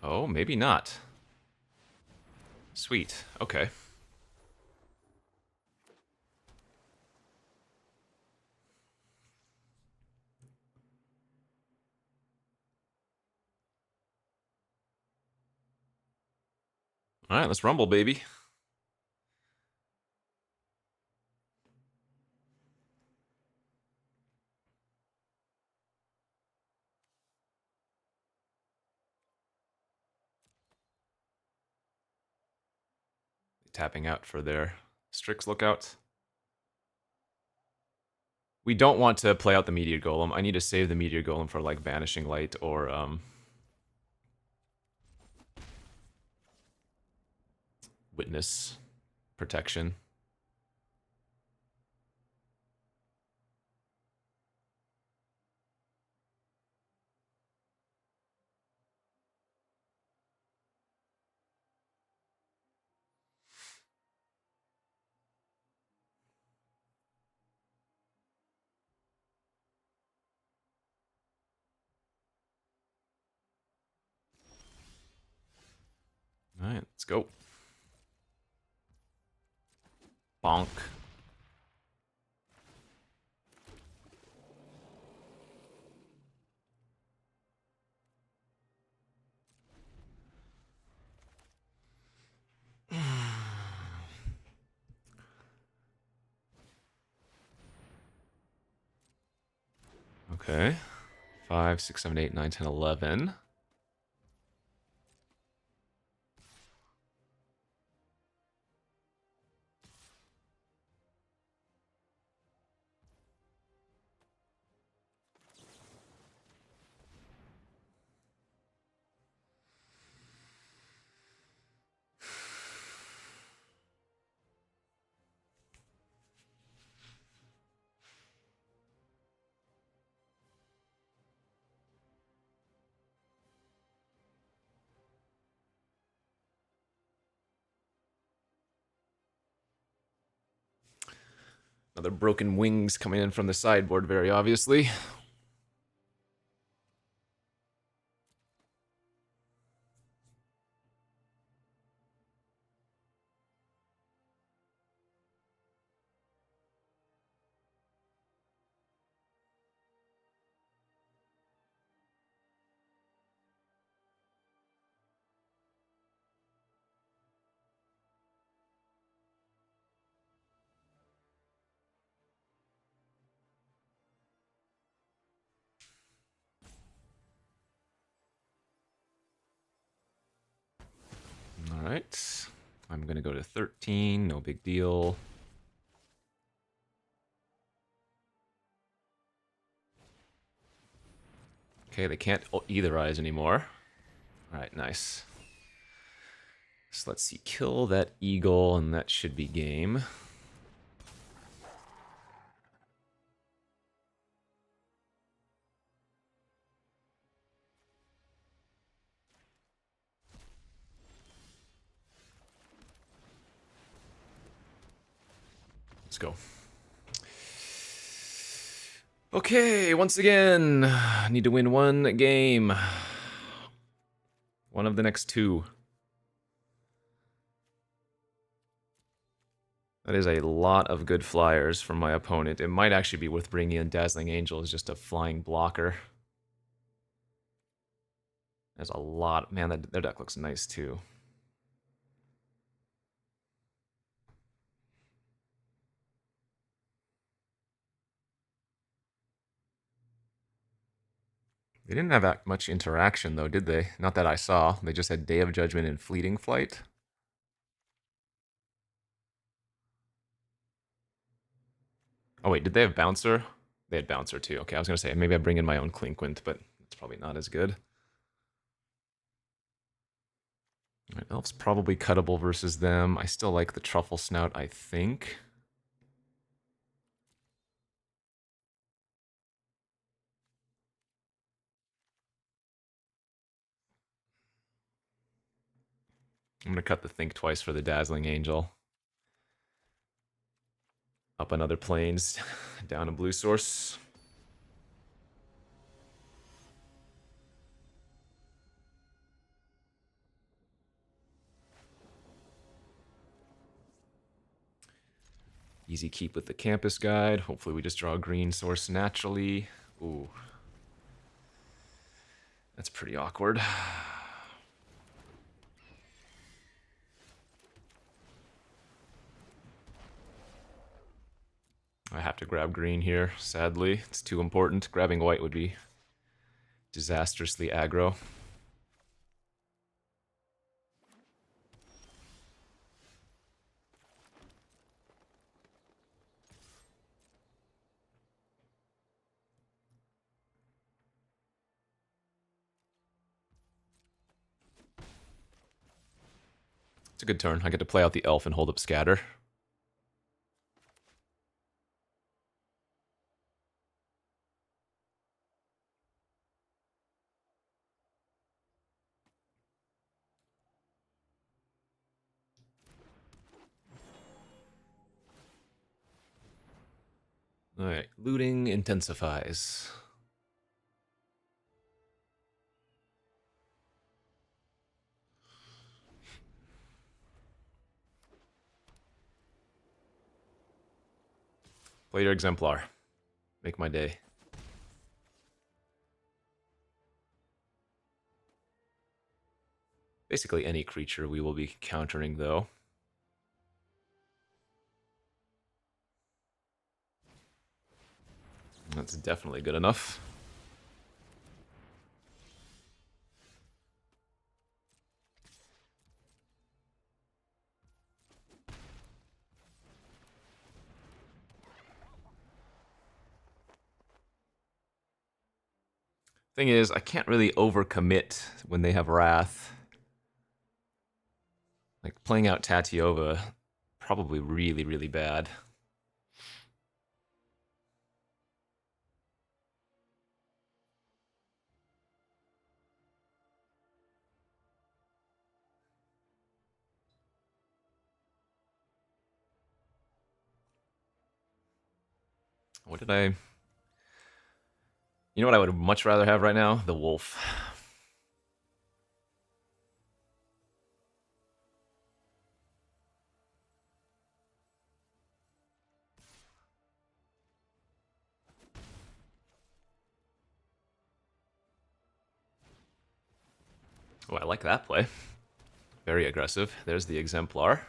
Oh, maybe not. Sweet. Okay. Alright, let's rumble, baby. Tapping out for their Strix Lookout. We don't want to play out the Meteor Golem. I need to save the Meteor Golem for, like, Banishing Light or, Witness Protection. Let's go. Bonk. Okay. 5, 6, 7, 8, 9, 10, 11. Another broken wings coming in from the sideboard, very obviously. All right. I'm going to go to 13. No big deal. Okay, they can't etherize anymore. All right, nice. So let's see. Kill that eagle, and that should be game. Let's go. Okay, once again, I need to win one game. One of the next two. That is a lot of good flyers from my opponent. It might actually be worth bringing in Dazzling Angel as just a flying blocker. There's a lot. Man, their deck looks nice too. They didn't have that much interaction, though, did they? Not that I saw. They just had Day of Judgment and Fleeting Flight. Oh, wait, did they have Bouncer? They had Bouncer, too. Okay, I was going to say, maybe I bring in my own Clinquint, but it's probably not as good. All right, Elf's probably cuttable versus them. I still like the Truffle Snout, I think. I'm going to cut the Think Twice for the Dazzling Angel. Up on other planes, down a blue source. Easy keep with the Campus Guide. Hopefully we just draw a green source naturally. Ooh. That's pretty awkward. I have to grab green here, sadly. It's too important. Grabbing white would be disastrously aggro. It's a good turn. I get to play out the elf and hold up scatter. Alright, looting intensifies. Play your exemplar. Make my day. Basically any creature we will be countering, though. That's definitely good enough. Thing is, I can't really overcommit when they have Wrath. Like, playing out Tatiova, probably really, really bad. What did I... You know what I would much rather have right now? The Wolf. Oh, I like that play. Very aggressive. There's the exemplar.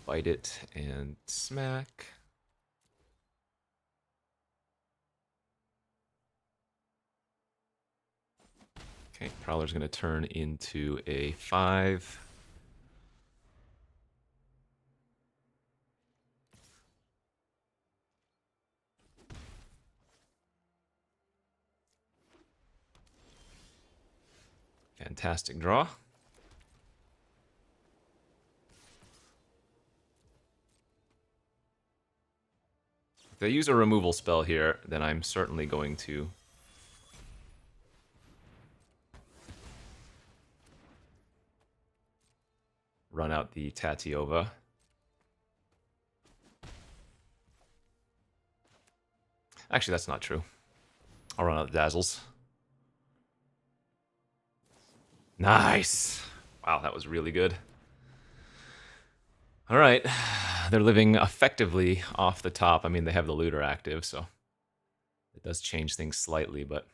Bite it and smack. Okay, Prowler's going to turn into a 5. Fantastic draw. If they use a removal spell here, then I'm certainly going to run out the Tatiova. Actually, that's not true. I'll run out the Dazzles. Nice! Wow, that was really good. All right, they're living effectively off the top. I mean, they have the Looter active, so it does change things slightly, but...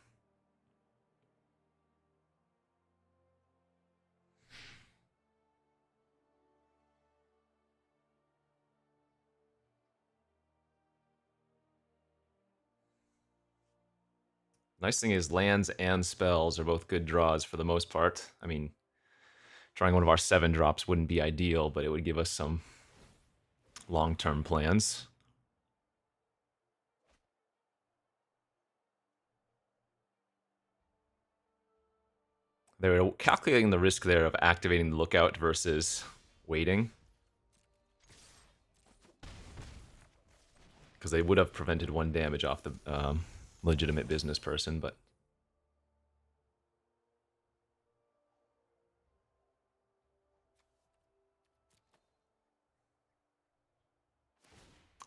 Nice thing is lands and spells are both good draws for the most part. I mean, trying one of our 7 drops wouldn't be ideal, but it would give us some long-term plans. They were calculating the risk there of activating the Lookout versus waiting. Because they would have prevented 1 damage off the legitimate business person, but...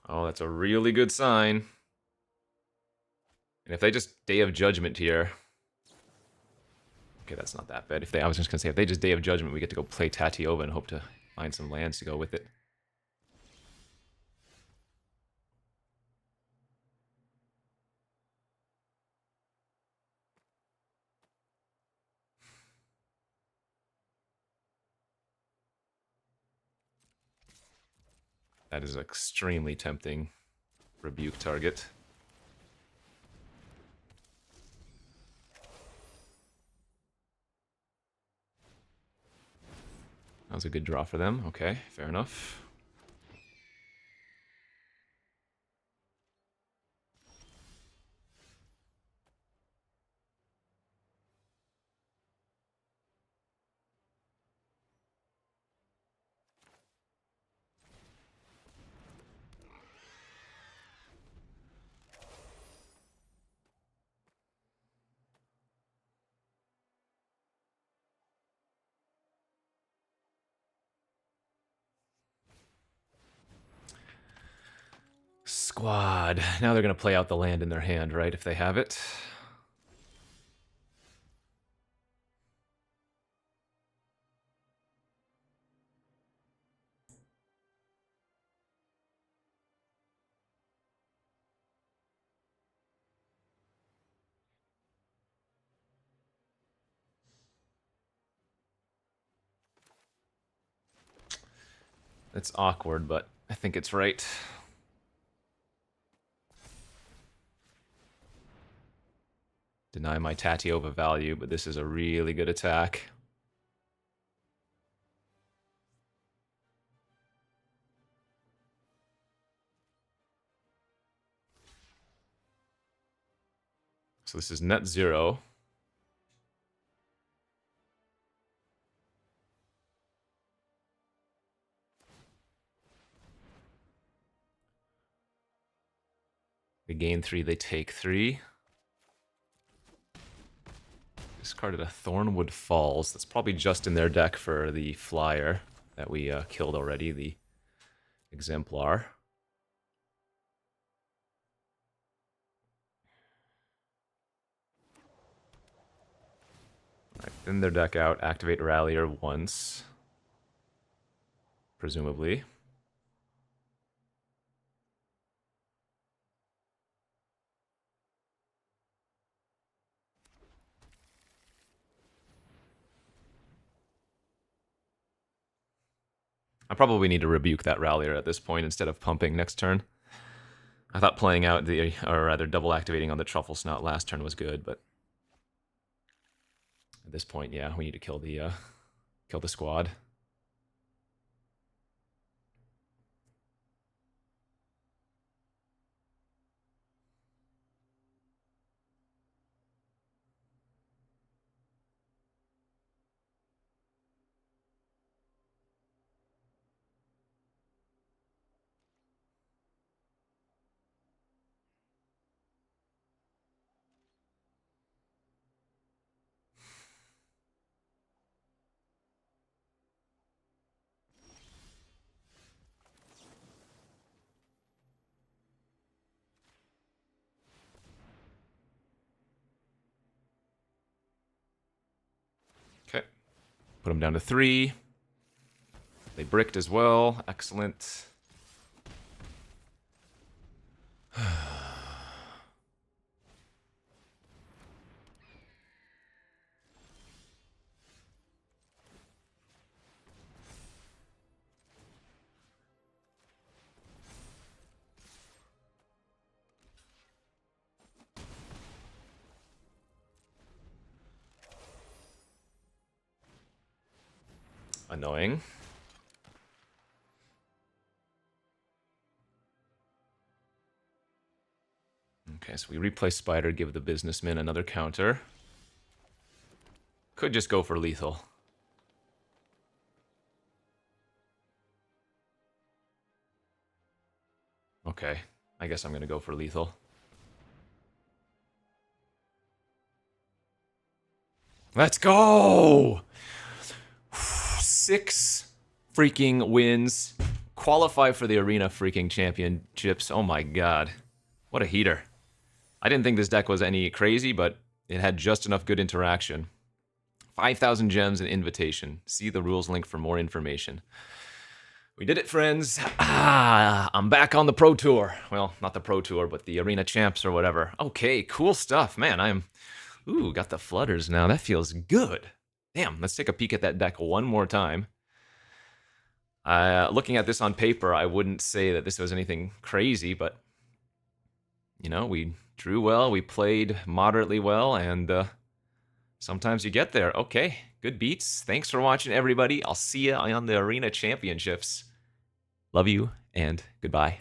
Oh, that's a really good sign. And if they just Day of Judgment here... Okay, that's not that bad. I was just going to say, if they just Day of Judgment, we get to go play Tatiova and hope to find some lands to go with it. That is an extremely tempting rebuke target. That was a good draw for them. Okay, fair enough. Squad. Now they're going to play out the land in their hand, right, if they have it. It's awkward, but I think it's right. Deny my Tatiova value, but this is a really good attack. So this is net 0. They gain 3, they take 3. Discarded a Thornwood Falls. That's probably just in their deck for the flyer that we killed already, the Exemplar. Alright, thin their deck out, activate Rallier once. Presumably. I probably need to rebuke that Rallier at this point instead of pumping next turn. I thought playing out the, or rather double activating on the Truffle Snout last turn was good, but at this point, yeah, we need to kill the squad. Okay. Put them down to 3. They bricked as well. Excellent. Annoying. Okay, so we replay Spider, give the Businessman another counter. Could just go for lethal. Okay, I guess I'm gonna go for lethal. Let's go! 6 freaking wins. Qualify for the Arena freaking championships. Oh my god. What a heater. I didn't think this deck was any crazy, but it had just enough good interaction. 5,000 gems and invitation. See the rules link for more information. We did it, friends. I'm back on the Pro Tour. Well, not the Pro Tour, but the Arena Champs or whatever. Okay, cool stuff. Man, Ooh, got the flutters now. That feels good. Damn, let's take a peek at that deck one more time. Looking at this on paper, I wouldn't say that this was anything crazy, but, you know, we drew well, we played moderately well, and sometimes you get there. Okay, good beats. Thanks for watching, everybody. I'll see you on the Arena Championships. Love you, and goodbye.